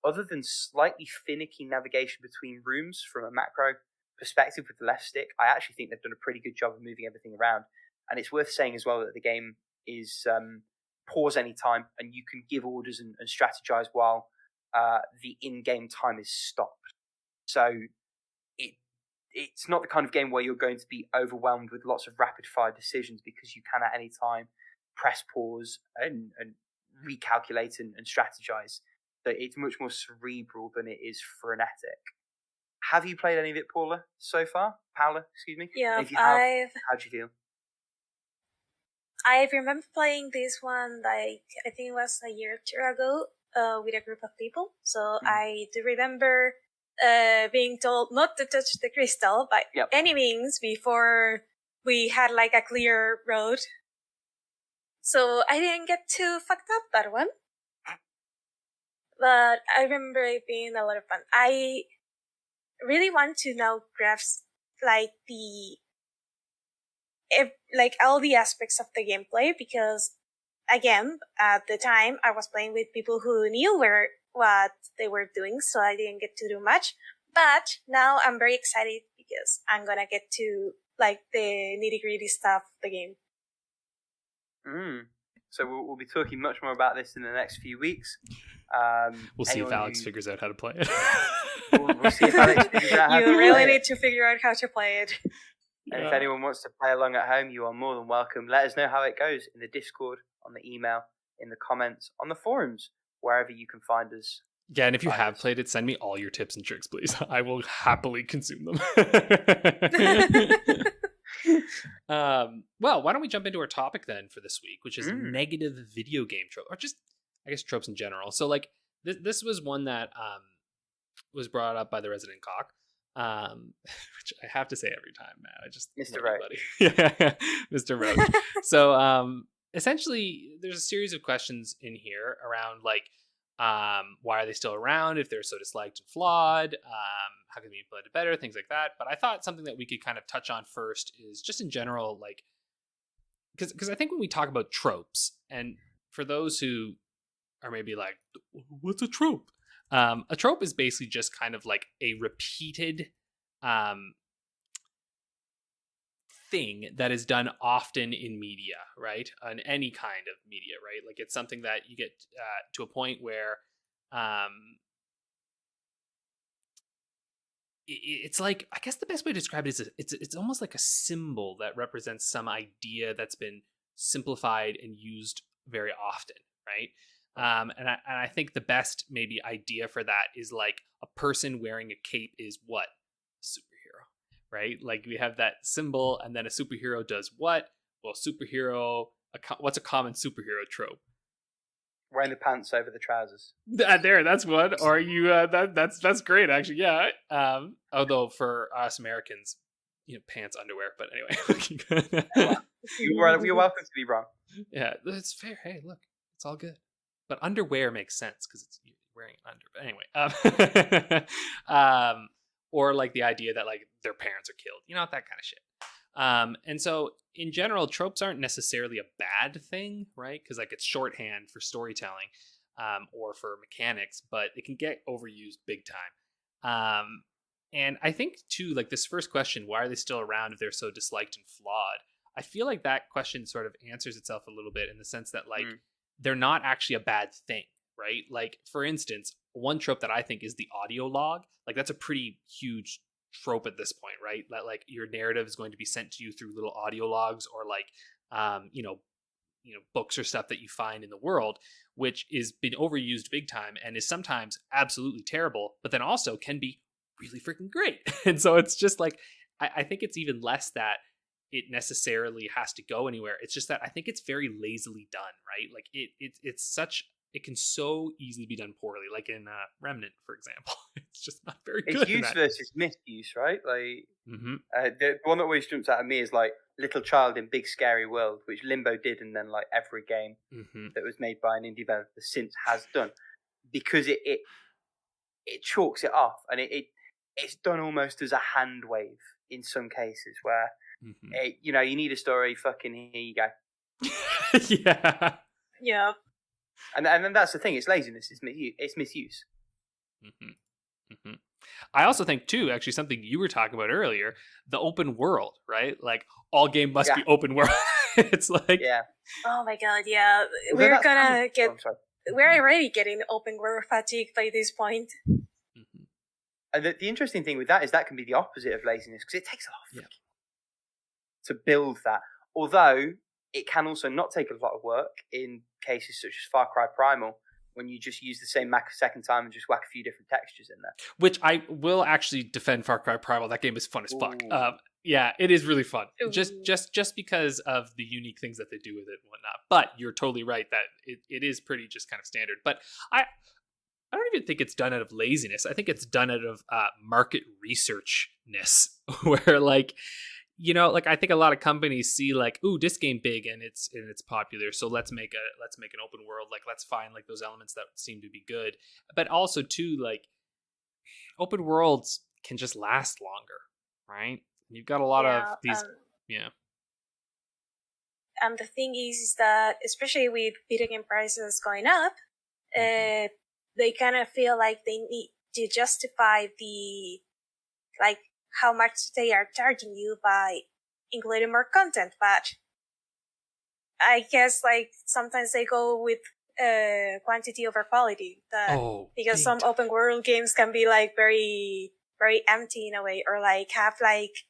Other than slightly finicky navigation between rooms from a macro perspective with the left stick, I actually think they've done a pretty good job of moving everything around. And it's worth saying as well that the game is pause anytime, and you can give orders and strategize while the in-game time is stopped. So it's not the kind of game where you're going to be overwhelmed with lots of rapid-fire decisions, because you can at any time press pause and recalculate and strategize. So it's much more cerebral than it is frenetic. Have you played any of it, Paula, so far? Paula, excuse me? Yeah, if you have, how'd you feel? I remember playing this one, like, I think it was a year or two ago, with a group of people. So I do remember being told not to touch the crystal by any means before we had, like, a clear road. So I didn't get too fucked up that one. But I remember it being a lot of fun. I really want to now grasp, like, all the aspects of the gameplay, because, again, at the time, I was playing with people who knew what they were doing, so I didn't get to do much. But now I'm very excited because I'm gonna get to, like, the nitty-gritty stuff of the game. So we'll be talking much more about this in the next few weeks. We'll see if Alex figures out how to play it. we'll see if Alex figures out how to play it. You really need to figure out how to play it. And if anyone wants to play along at home, you are more than welcome. Let us know how it goes in the Discord, on the email, in the comments, on the forums, wherever you can find us. Yeah, and if you have played it, send me all your tips and tricks, please. I will happily consume them. Well, why don't we jump into our topic then for this week, which is negative video game tropes, or just, I guess, tropes in general. So, like, this was one that was brought up by the Resident Cock. which I have to say every time, Matt. I just Mr. love Roach. you, buddy. Yeah, Mr. Roach. So essentially, there's a series of questions in here around like why are they still around if they're so disliked and flawed? How can they be implemented better? Things like that. But I thought something that we could kind of touch on first is just in general, like because I think when we talk about tropes, and for those who are maybe like, what's a trope? A trope is basically just kind of like a repeated thing that is done often in media, right? On any kind of media, right? Like it's something that you get to a point where it's like, I guess the best way to describe it is it's almost like a symbol that represents some idea that's been simplified and used very often, right? And I think the best maybe idea for that is like a person wearing a cape is what? Superhero, right? Like we have that symbol, and then a superhero does what? Well, what's a common superhero trope? Wearing the pants over the trousers. There, that's one. Or you, that's great, actually. Yeah. Although for us Americans, pants, underwear. But anyway, you're welcome to be wrong. Yeah, it's fair. Hey, look, it's all good. But underwear makes sense because it's wearing under. But anyway, or like the idea that like their parents are killed, that kind of shit. And so in general, tropes aren't necessarily a bad thing, right? Because like it's shorthand for storytelling, or for mechanics, but it can get overused big time. And I think too, like this first question, why are they still around if they're so disliked and flawed? I feel like that question sort of answers itself a little bit in the sense that like they're not actually a bad thing, right? Like for instance, one trope that I think is the audio log. Like that's a pretty huge trope at this point, right? That like your narrative is going to be sent to you through little audio logs or like books or stuff that you find in the world, which is been overused big time and is sometimes absolutely terrible, but then also can be really freaking great. And so it's just like I think it's even less that it necessarily has to go anywhere. It's just that I think it's very lazily done, right? Like it can so easily be done poorly, like in Remnant, for example. It's just not very good. It's use versus misuse, right? Like the one that always jumps out at me is like Little Child in Big Scary World, which Limbo did, and then like every game that was made by an indie developer since has done, because it chalks it off, and it's done almost as a hand wave in some cases where you need a story, fucking here you go. Yeah. And then that's the thing. It's laziness. It's misuse. I also think too, actually, something you were talking about earlier, the open world, right? Like all game must be open world. It's like, oh my god, yeah. We're already getting open world fatigue by this point. And the interesting thing with that is that can be the opposite of laziness, because it takes a lot to build that. Although it can also not take a lot of work in cases such as Far Cry Primal, when you just use the same map a second time and just whack a few different textures in there. Which I will actually defend Far Cry Primal. That game is fun as fuck. Yeah, it is really fun. Ooh. Just because of the unique things that they do with it and whatnot. But you're totally right that it is pretty just kind of standard. But I don't even think it's done out of laziness. I think it's done out of market researchness, where like, like I think a lot of companies see like, ooh, this game big and it's popular, so let's make an open world. Like let's find like those elements that seem to be good. But also too, like open worlds can just last longer, right? You've got a lot of these, And the thing is that especially with video game prices going up, they kind of feel like they need to justify the how much they are charging you by including more content. But I guess like sometimes they go with quantity over quality. Because some open world games can be like very, very empty in a way, or like have like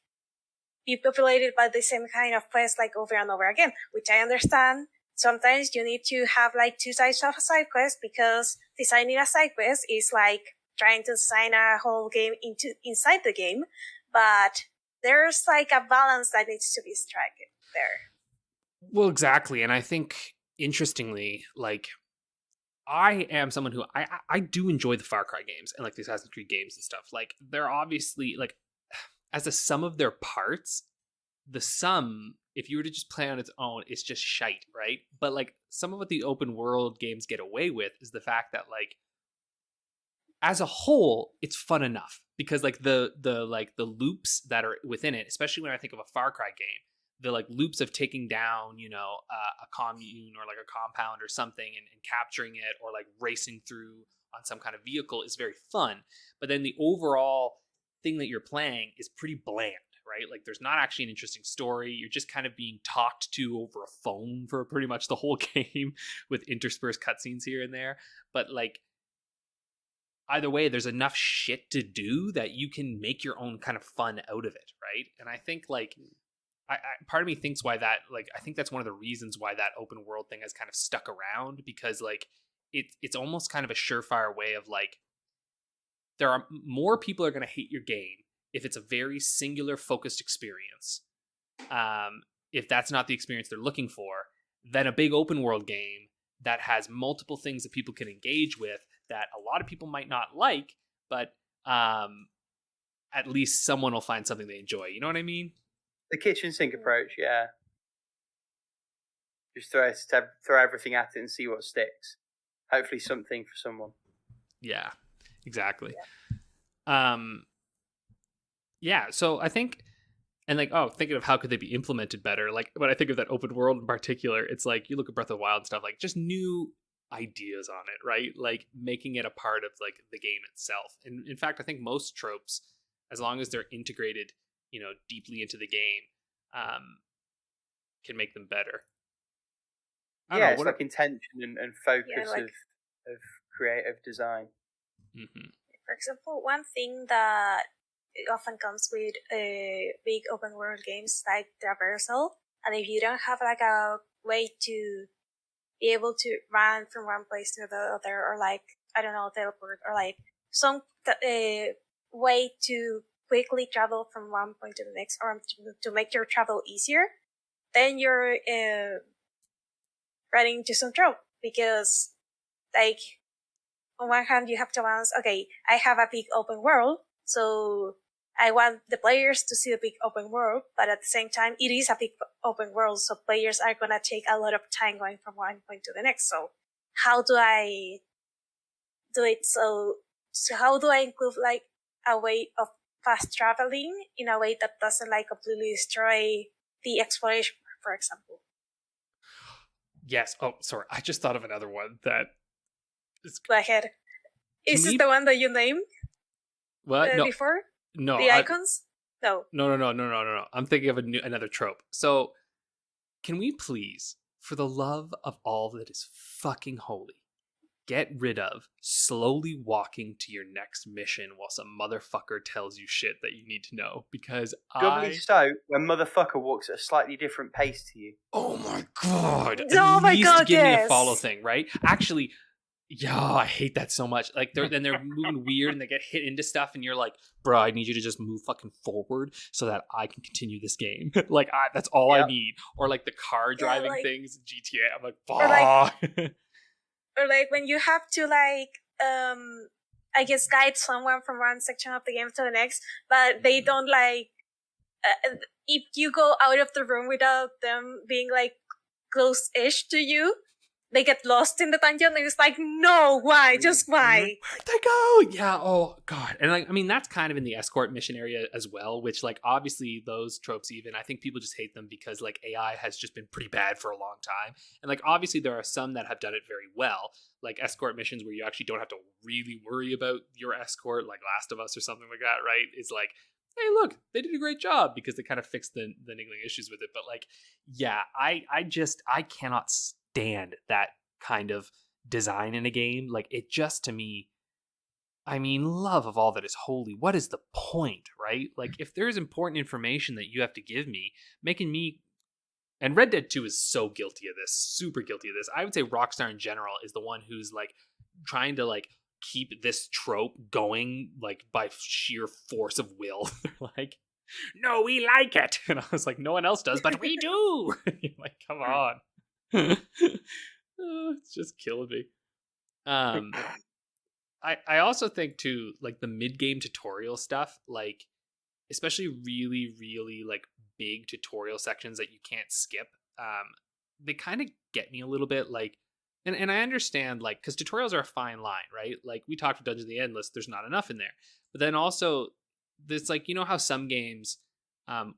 be populated by the same kind of quest like over and over again, which I understand. Sometimes you need to have like two sides of a side quest, because designing a side quest is like trying to design a whole game inside the game, but there's like a balance that needs to be struck there. Well, exactly. And I think interestingly, like I am someone who I do enjoy the Far Cry games and like the Assassin's Creed games and stuff. Like they're obviously like as a sum of their parts, the sum, if you were to just play on its own, it's just shite, right? But like some of what the open world games get away with is the fact that like as a whole, it's fun enough because like the loops that are within it, especially when I think of a Far Cry game, the like loops of taking down, you know, a commune or like a compound or something and capturing it or like racing through on some kind of vehicle is very fun. But then the overall thing that you're playing is pretty bland, right? Like there's not actually an interesting story. You're just kind of being talked to over a phone for pretty much the whole game with interspersed cutscenes here and there. But like either way, there's enough shit to do that you can make your own kind of fun out of it, right? And I think like I part of me thinks why that, like, I think that's one of the reasons why that open world thing has kind of stuck around, because like it's almost kind of a surefire way of like, there are more people are going to hate your game if it's a very singular focused experience. If that's not the experience they're looking for, than a big open world game that has multiple things that people can engage with that a lot of people might not like, but at least someone will find something they enjoy. You know what I mean? The kitchen sink approach, yeah. Just throw everything at it and see what sticks. Hopefully something for someone. Yeah, exactly. Yeah, so I think, and like, thinking of how could they be implemented better, like when I think of that open world in particular, it's like you look at Breath of the Wild and stuff, like just new ideas on it, right? Like making it a part of like the game itself. And in fact, I think most tropes, as long as they're integrated, you know, deeply into the game, can make them better. Yeah, it's like intention and focus like, of creative design. Mm-hmm. For example, one thing that often comes with big open world games like traversal, and if you don't have like a way to be able to run from one place to the other, or like, I don't know, teleport, or like some way to quickly travel from one point to the next, or to make your travel easier, then you're running into some trouble, because like on one hand you have to balance, okay, I have a big open world, so I want the players to see the big open world, but at the same time it is a big open world, so players are gonna take a lot of time going from one point to the next. So how do I do it? So how do I include like a way of fast traveling in a way that doesn't like completely destroy the exploration, for example? Yes. Oh, sorry. I just thought of another one that is... Go ahead. Is this the one that you named? What? No. Before? No. The icons? No. No. I'm thinking of another trope. So, can we please, for the love of all that is fucking holy, get rid of slowly walking to your next mission while some motherfucker tells you shit that you need to know? Because Doubly so when motherfucker walks at a slightly different pace to you. Oh my god! Oh At my least god! give me Yes. the follow thing, right? Actually, yeah, I hate that so much. Like they're moving weird and they get hit into stuff, and you're like, bro, I need you to just move fucking forward so that I can continue this game. Like that's all I need. Or like the car driving things in GTA. I'm like, fuck. Or like when you have to like I guess guide someone from one section of the game to the next, but they don't like if you go out of the room without them being like close-ish to you, they get lost in the dungeon, and it's like, no, why? Just why? Where'd they go? Yeah, oh god. And like, I mean, that's kind of in the escort mission area as well, which like obviously those tropes, even I think people just hate them because like AI has just been pretty bad for a long time. And like obviously there are some that have done it very well, like escort missions where you actually don't have to really worry about your escort, like Last of Us or something like that, right? It's like, hey, look, they did a great job because they kind of fixed the niggling issues with it. But like, yeah, I cannot stand that kind of design in a game. Like it just, to me, I mean, love of all that is holy, what is the point, right? Like if there's important information that you have to give me, making me, and Red Dead 2 is so guilty of this, super guilty of this. I would say Rockstar in general is the one who's like trying to like keep this trope going like by sheer force of will. They're like, no, we like it. And I was like, no one else does, but we do. Like, come on. It's just killing me. I also think too, like the mid-game tutorial stuff, like especially really, really like big tutorial sections that you can't skip, they kind of get me a little bit. Like, and I understand, like, because tutorials are a fine line, right? Like we talked to Dungeons of the Endless, there's not enough in there. But then also, there's like, you know how some games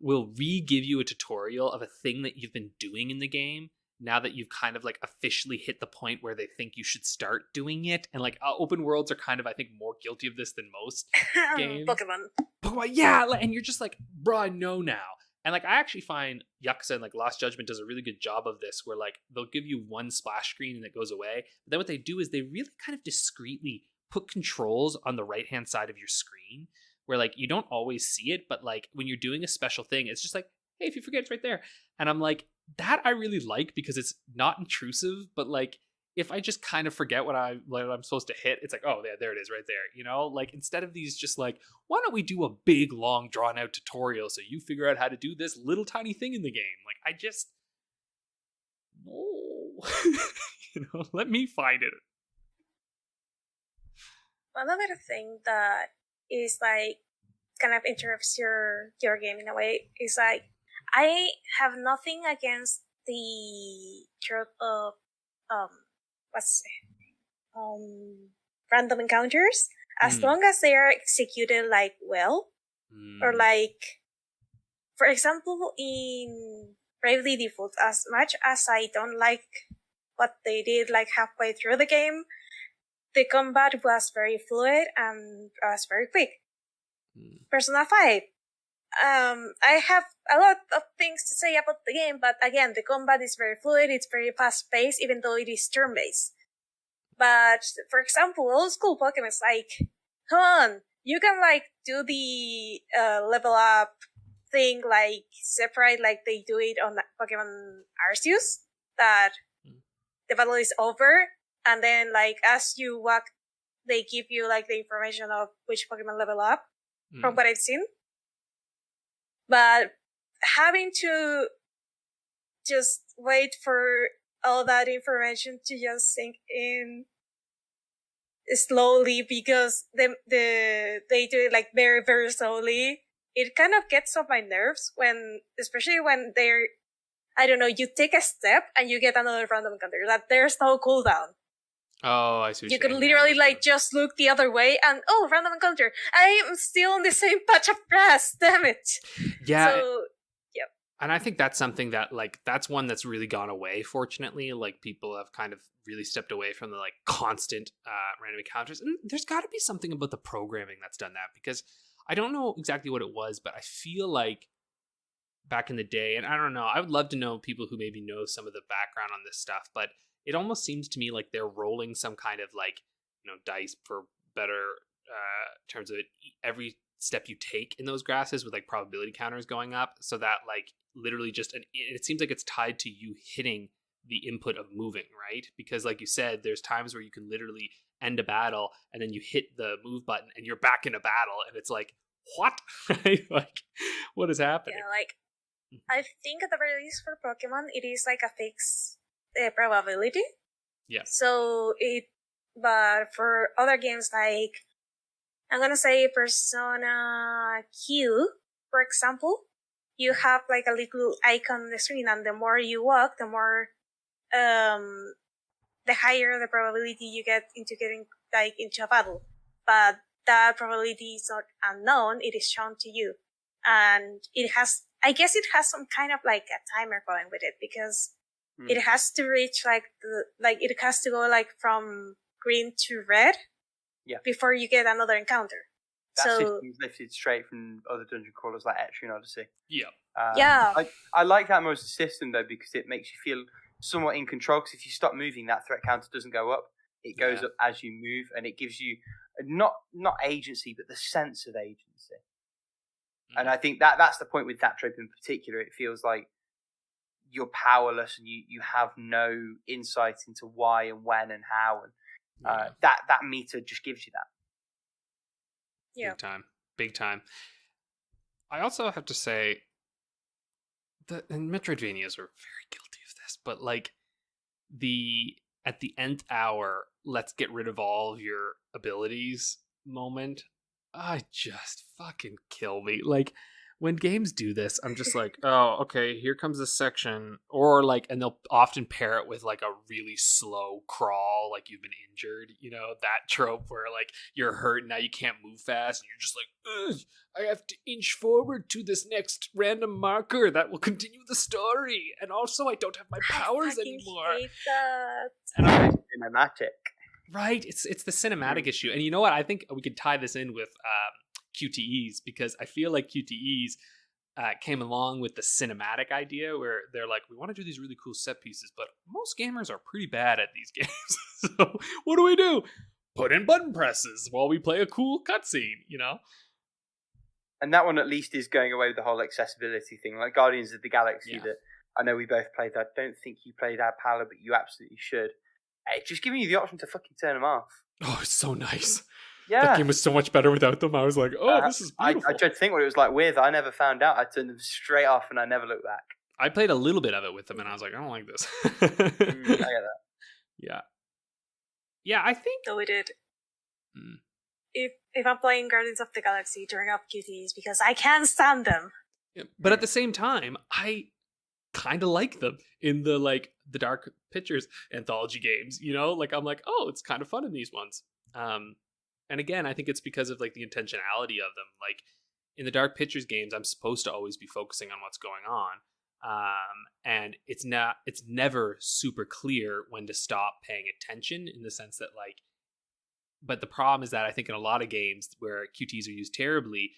will re-give you a tutorial of a thing that you've been doing in the game now that you've kind of like officially hit the point where they think you should start doing it. And like open worlds are kind of, I think, more guilty of this than most games. Pokemon, yeah. And you're just like, bro, I know now. And like I actually find Yakuza and like Lost Judgment does a really good job of this, where like they'll give you one splash screen and it goes away. But then what they do is they really kind of discreetly put controls on the right hand side of your screen, where like you don't always see it, but like when you're doing a special thing, it's just like, hey, if you forget, it's right there. And I'm like, that I really like because it's not intrusive, but like if I just kind of forget what I'm supposed to hit, it's like, oh yeah, there it is right there. You know, like instead of these just like, why don't we do a big long drawn out tutorial so you figure out how to do this little tiny thing in the game? Like I just no. You know, let me find it. Another thing that is like kind of interrupts your game in a way is like, I have nothing against the trope of random encounters as long as they are executed like well, or like, for example, in Bravely Default, as much as I don't like what they did like halfway through the game, the combat was very fluid and was very quick. Persona 5. I have a lot of things to say about the game, but again, the combat is very fluid, it's very fast-paced, even though it is turn-based. But, for example, old school Pokemon is like, come on, you can like do the level up thing like separate like they do it on Pokemon Arceus, that the battle is over, and then like as you walk, they give you like the information of which Pokemon level up, from what I've seen. But having to just wait for all that information to just sink in slowly, because they do it like very, very slowly, it kind of gets on my nerves when, especially when they're, I don't know, you take a step and you get another random encounter, that there's no cooldown. Oh, I see. You could literally like just look the other way and, oh, random encounter. I am still in the same patch of grass. Damn it. Yeah. So, yep. And I think that's something that like, that's one that's really gone away, fortunately. Like people have kind of really stepped away from the like constant random encounters. And there's got to be something about the programming that's done that, because I don't know exactly what it was, but I feel like back in the day, and I don't know, I would love to know people who maybe know some of the background on this stuff, but it almost seems to me like they're rolling some kind of like, you know, dice for better terms of it, every step you take in those grasses with like probability counters going up, so that like literally just it seems like it's tied to you hitting the input of moving, right? Because like you said, there's times where you can literally end a battle and then you hit the move button and you're back in a battle, and it's like, what? Right? Like, what is happening? Yeah, like I think at the very least for Pokemon, it is like a fixed probability. Yeah. So but for other games like, I'm gonna say Persona Q, for example, you have like a little icon on the screen, and the more you walk, the more, the higher the probability you get into getting like into a battle. But that probability is not unknown; it is shown to you, and I guess it has some kind of like a timer going with it, because it has to reach like it has to go like from green to red, before you get another encounter. That so system's lifted straight from other dungeon crawlers like Etrian Odyssey. Yeah. Yeah. I like that most system though, because it makes you feel somewhat in control. Because if you stop moving, that threat counter doesn't go up; it goes up as you move, and it gives you not agency, but the sense of agency. And I think that's the point with that trope in particular. It feels like you're powerless and you have no insight into why and when and how, and that meter just gives you that. Yeah. Big time. I also have to say that Metroidvanias are very guilty of this, but like the at the nth hour, let's get rid of all of your abilities moment, I just fucking kill me. Like, when games do this, I'm just like, oh, okay, here comes this section. Or like, and they'll often pair it with like a really slow crawl, like you've been injured, you know, that trope where like you're hurt and now you can't move fast and you're just like, ugh, I have to inch forward to this next random marker that will continue the story. And also I don't have my powers anymore. I hate that. And I'm like, Cinematic. right, it's the cinematic issue. And you know what? I think we could tie this in with QTEs, because I feel like QTEs came along with the cinematic idea where they're like, we want to do these really cool set pieces, but most gamers are pretty bad at these games. So what do? Put in button presses while we play a cool cutscene, you know? And that one at least is going away with the whole accessibility thing. Like Guardians of the Galaxy, that I know we both played. I don't think you played that, Paula, but you absolutely should. It's just giving you the option to fucking turn them off. Oh, it's so nice. Yeah. That game was so much better without them. I was like, oh, this is beautiful. I tried to think what it was like with. I never found out. I turned them straight off and I never looked back. I played a little bit of it with them and I was like, I don't like this. I get that. Yeah. Yeah, I think... So we did. If I'm playing Guardians of the Galaxy, turn up QTs because I can't stand them. Yeah, but at the same time, I kind of like them in the Dark Pictures anthology games, you know? Like, I'm like, oh, it's kind of fun in these ones. And again, I think it's because of like the intentionality of them. Like in the Dark Pictures games, I'm supposed to always be focusing on what's going on. And it's never super clear when to stop paying attention, in the sense that like, but the problem is that I think in a lot of games where QTs are used terribly,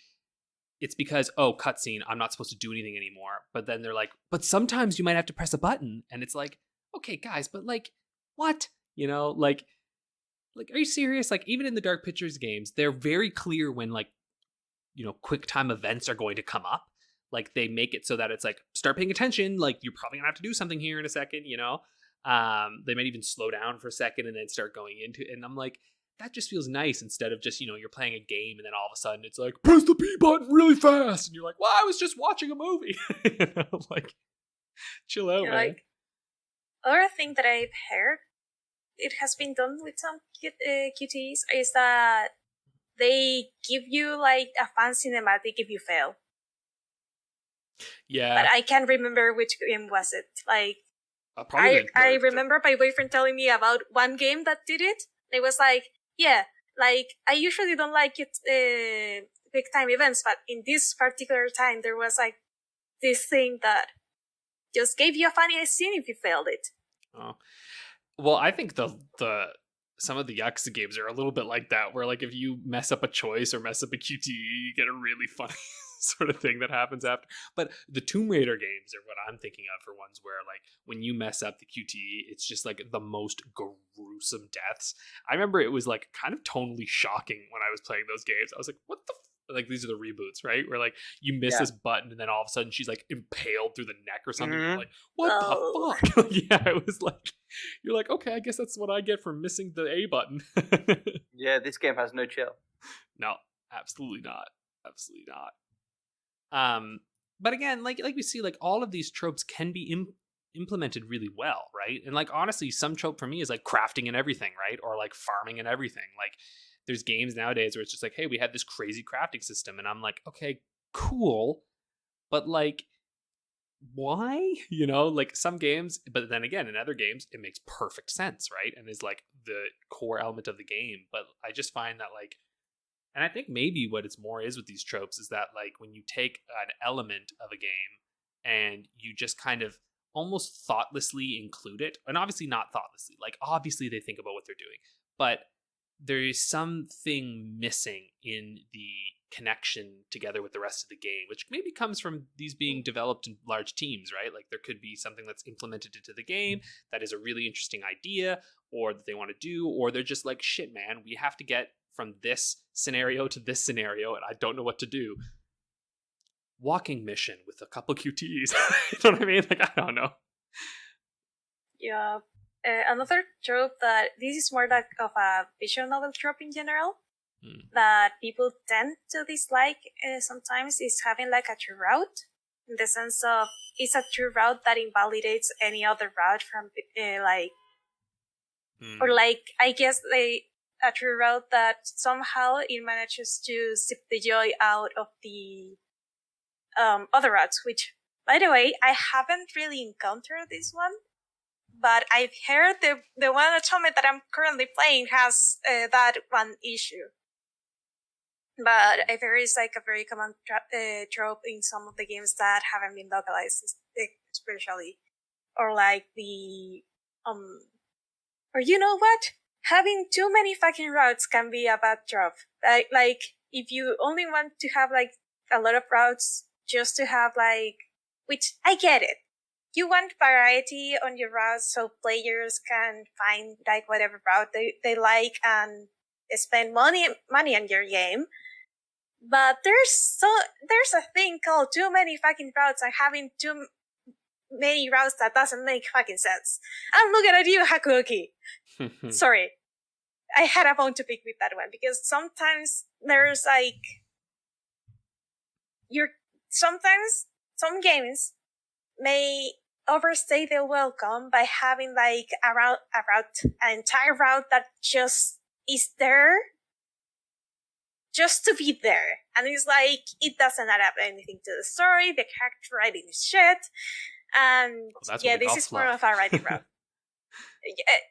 it's because, oh, cutscene, I'm not supposed to do anything anymore. But then they're like, but sometimes you might have to press a button. And it's like, okay, guys, but like, what? You know, like, are you serious? Like, even in the Dark Pictures games, they're very clear when, like, you know, quick time events are going to come up. Like, they make it so that it's like, start paying attention. Like, you're probably gonna have to do something here in a second, you know? They might even slow down for a second and then start going into it. And I'm like, that just feels nice, instead of just, you know, you're playing a game and then all of a sudden it's like, press the B button really fast. And you're like, well, I was just watching a movie. You know, like, chill out, man. Like, other thing that I've heard, it has been done with some QTs, is that they give you like a fun cinematic if you fail. Yeah. But I can't remember which game was it. Like, I remember my boyfriend telling me about one game that did it. It was like, yeah, like, I usually don't like it, quick time events, but in this particular time, there was like this thing that just gave you a funny scene if you failed it. Oh. Well, I think the some of the Yakuza games are a little bit like that, where like if you mess up a choice or mess up a QTE, you get a really funny sort of thing that happens after. But the Tomb Raider games are what I'm thinking of for ones where like when you mess up the QTE, it's just like the most gruesome deaths. I remember it was like kind of tonally shocking when I was playing those games. I was like, what the like, these are the reboots, right? Where like you miss this button and then all of a sudden she's like impaled through the neck or something. You're like, what the fuck? Yeah, it was like, you're like, okay, I guess that's what I get for missing the A button. Yeah, this game has no chill. No, absolutely not. Absolutely not. But again, like we see, like all of these tropes can be implemented really well, right? And like honestly, some trope for me is like crafting and everything, right? Or like farming and everything. Like there's games nowadays where it's just like, hey, we had this crazy crafting system, and I'm like, okay, cool, but like, why? You know, like some games, but then again, in other games, it makes perfect sense, right? And is like the core element of the game. But I just find that like, and I think maybe what it's more is with these tropes is that like when you take an element of a game and you just kind of almost thoughtlessly include it, and obviously not thoughtlessly, like obviously they think about what they're doing, but there is something missing in the connection together with the rest of the game, which maybe comes from these being developed in large teams, right? Like there could be something that's implemented into the game that is a really interesting idea, or that they want to do, or they're just like, shit, man, we have to get from this scenario to this scenario, and I don't know what to do. Walking mission with a couple QTEs. You know what I mean? Like, I don't know. Yeah. Another trope that this is more like of a visual novel trope in general that people tend to dislike sometimes is having like a true route, in the sense of it's a true route that invalidates any other route from like Or like, I guess a true route that somehow it manages to sip the joy out of the other routes, which, by the way, I haven't really encountered this one, but I've heard the one atonement that I'm currently playing has that one issue. But I heard it's like a very common trope in some of the games that haven't been localized, especially. Or like the, or you know what? Having too many fucking routes can be a bad trope. Like, if you only want to have like a lot of routes just to have like, which I get it. You want variety on your routes so players can find like whatever route they like and spend money on your game. But there's a thing called too many fucking routes and having too many routes that doesn't make fucking sense. I'm looking at you, Hakuoki. Sorry. I had a bone to pick with that one because sometimes there's like sometimes some games may overstay their welcome by having like an entire route that just is there just to be there. And it's like, it doesn't add up anything to the story, the character writing is shit, and this is more of a writing route.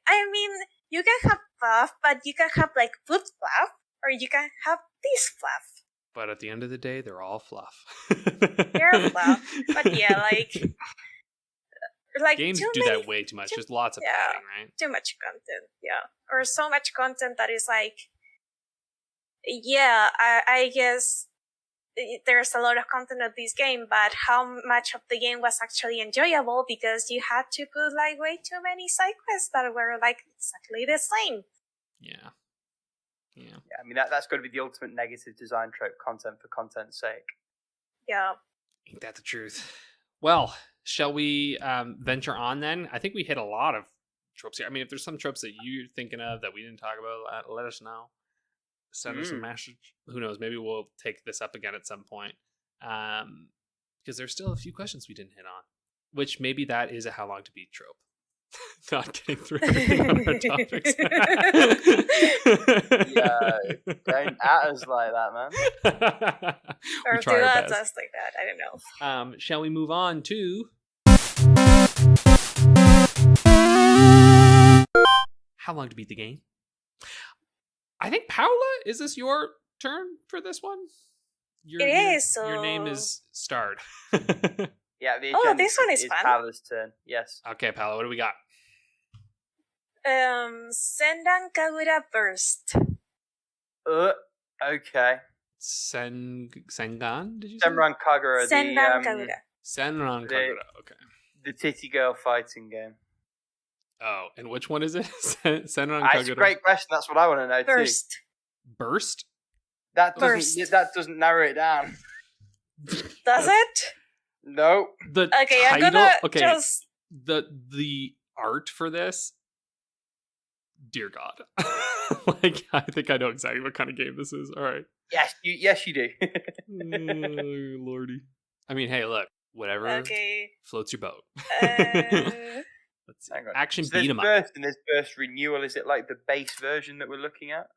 I mean, you can have fluff, but you can have like food fluff, or you can have this fluff. But at the end of the day, they're all fluff. They're fluff. But yeah, like games do that way too much. There's lots of padding, right? Too much content, yeah. Or so much content that is like, yeah, I guess there's a lot of content of this game, but how much of the game was actually enjoyable because you had to put like way too many side quests that were like exactly the same. Yeah. I mean, that's got to be the ultimate negative design trope, content for content's sake. Yeah. Ain't that the truth? Well, shall we venture on then? I think we hit a lot of tropes here. I mean, if there's some tropes that you're thinking of that we didn't talk about, let us know. Send us a message. Who knows? Maybe we'll take this up again at some point. Because there's still a few questions we didn't hit on. Which maybe that is a how long to beat trope. Not getting through our topics. Yeah, don't at us like that, man. Or do at us like that. I don't know. Shall we move on to how long to beat the game? I think Paula, is this your turn for this one? It is. Your name is starred. Yeah. This one is fun. Paula's turn. Yes. Okay, Paula, what do we got? Senran Kagura Burst. Okay. Sengan? Did you say? Senran Kagura. Senran Kagura. Senran Kagura. Okay. The titty girl fighting game. Oh, and which one is it? Senran Kagura. It's a great question. That's what I want to know Burst. too. Burst? That doesn't narrow it down. Does it? No. The okay, title, I'm gonna just the art for this. Dear God. Like, I think I know exactly what kind of game this is. All right. Yes, you do. Oh, Lordy. I mean, hey, look, whatever floats your boat. Let's see. Action beat 'em up. And there's Burst Renewal. Is it like the base version that we're looking at?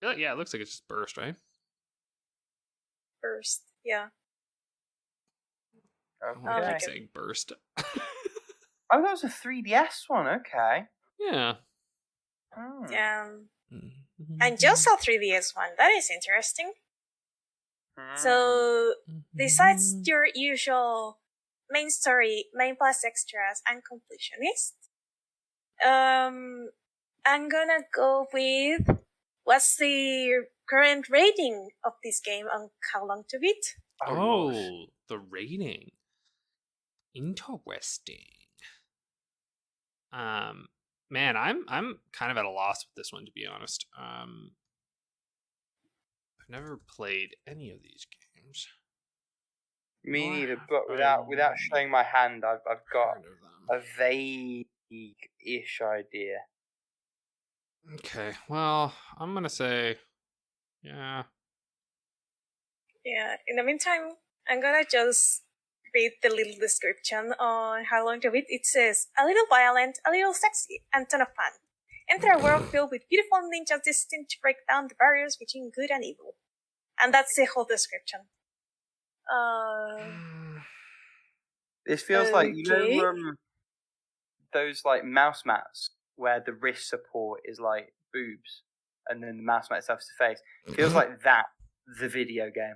Yeah, it looks like it's just Burst, right? Burst, yeah. Okay. I keep saying Burst. Oh, that was a 3DS one. Okay. Yeah. Oh. Yeah. And just a 3DS one. That is interesting. So, besides your usual main story, main plus extras, and completionist, I'm gonna go with what's the current rating of this game on how long to beat? Oh, the rating. Interesting. Man, I'm kind of at a loss with this one, to be honest. I've never played any of these games. Me neither, but without showing my hand, I've got a vague-ish idea. Okay, well, I'm gonna say, yeah. Yeah, in the meantime, I'm gonna just read the little description on how long to beat. It says, a little violent, a little sexy, and ton of fun. Enter a world filled with beautiful ninjas destined to break down the barriers between good and evil. And that's the whole description. This feels like, you Okay. know, those like mouse mats where the wrist support is like boobs and then the mouse mat itself is the face. It feels like that, the video game.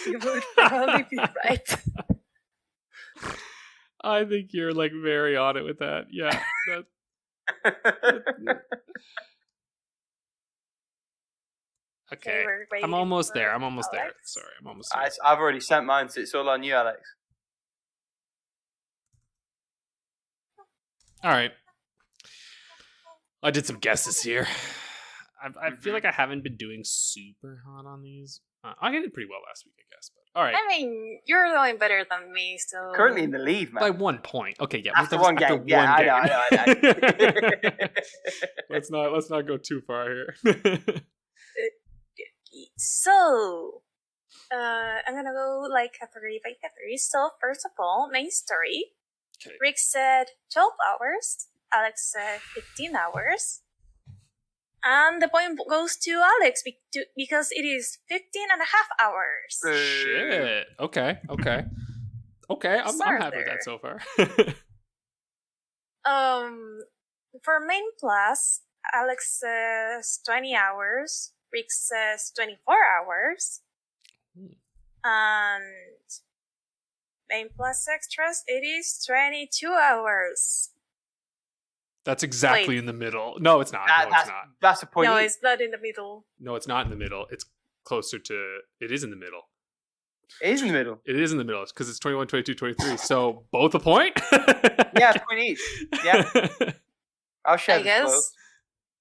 You would probably be right. I think you're like very on it with that. Yeah. Okay. we're I'm waiting almost for there. I'm almost there. Alex. Sorry, I'm almost there. I've already sent mine, so it's all on you, Alex. All right. I did some guesses here. I feel like I haven't been doing super hot on these. I did pretty well last week, I guess. But all right. I mean, you're doing better than me, so... Currently in the lead, man. By 1 point. Okay, yeah. After that was one game. Yeah, I know. let's not go too far here. So, I'm gonna go like category by category. So, first of all, main story. Okay. Rick said 12 hours. Alex said 15 hours. And the point goes to Alex because it is 15 and a half hours. Shit. Okay. I'm happy with that so far. For main plus, Alex says 20 hours. Rick says 24 hours. And main plus extras, it is 22 hours. That's exactly in the middle. No, it's not. It's not. That's the point. No, it's not in the middle. No, it's not in the middle. It's closer to... It is in the middle. It is in the middle. It is in the middle because it's 21, 22, 23. So both a point? Yeah, point each. Yeah. I'll share I the spoils. guess.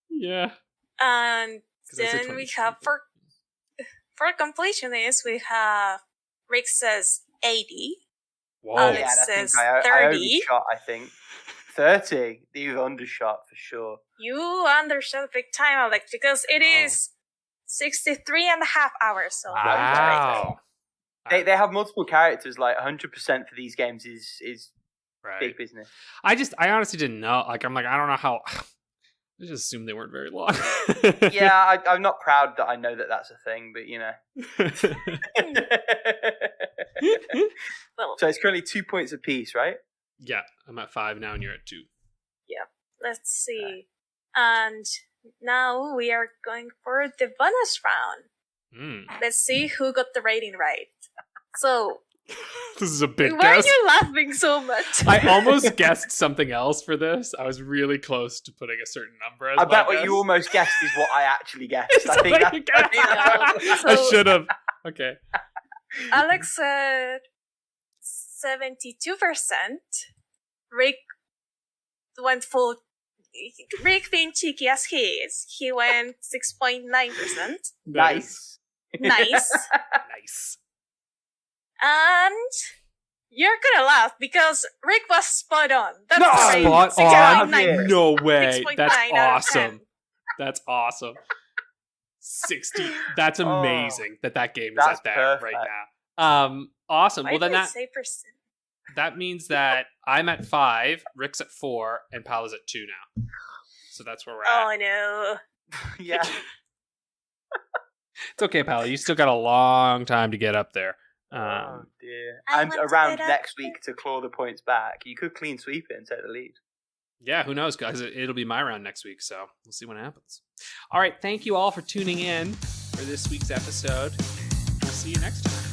Yeah. And 'Cause I said then we 22. have for completionists, we have Rick says 80. Whoa. Alex Yeah, and I think says I 30. overshot, I think. 30. You've undershot for sure. You undershot big time, Alex, because it is 63 and a half hours. So Wow. They have multiple characters. Like 100% for these games is Right. big business. I honestly didn't know. Like, I'm like, I don't know how. I just assumed they weren't very long. Yeah, I'm not proud that I know that that's a thing, but you know. well, So it's currently 2 points apiece, right? Yeah, I'm at 5 now, and you're at 2. let's see. And now we are going for the bonus round. Let's see who got the rating right. So, This is a big why are guess. you laughing so much? I almost guessed something else for this. I was really close to putting a certain number. As I my bet what guess. you almost guessed is what I actually guessed. It's I think what that, you guessed. So- I should have. Okay. Alex said 72%. Rick went full. Rick being cheeky as he is, he went 6.9%. nice. Nice. Nice. And you're gonna laugh because Rick was spot on. That's No! great. Spot on? 6.9%. No way. 6.9 That's out of 10. awesome. That's awesome. 60. That's amazing that game is That's at that perfect. right now. Awesome. Why Well, then did I that say percent? that means that I'm at 5, Rick's at 4, and Paula's at 2 now. So that's where we're at. Oh no. Yeah. It's okay, Paula. You still got a long time to get up there. Oh dear. I And want to around get up next week to claw the points back. You could clean sweep it and take the lead. Yeah, who knows, guys? It'll be my round next week, so we'll see what happens. All right, thank you all for tuning in for this week's episode. We'll see you next time.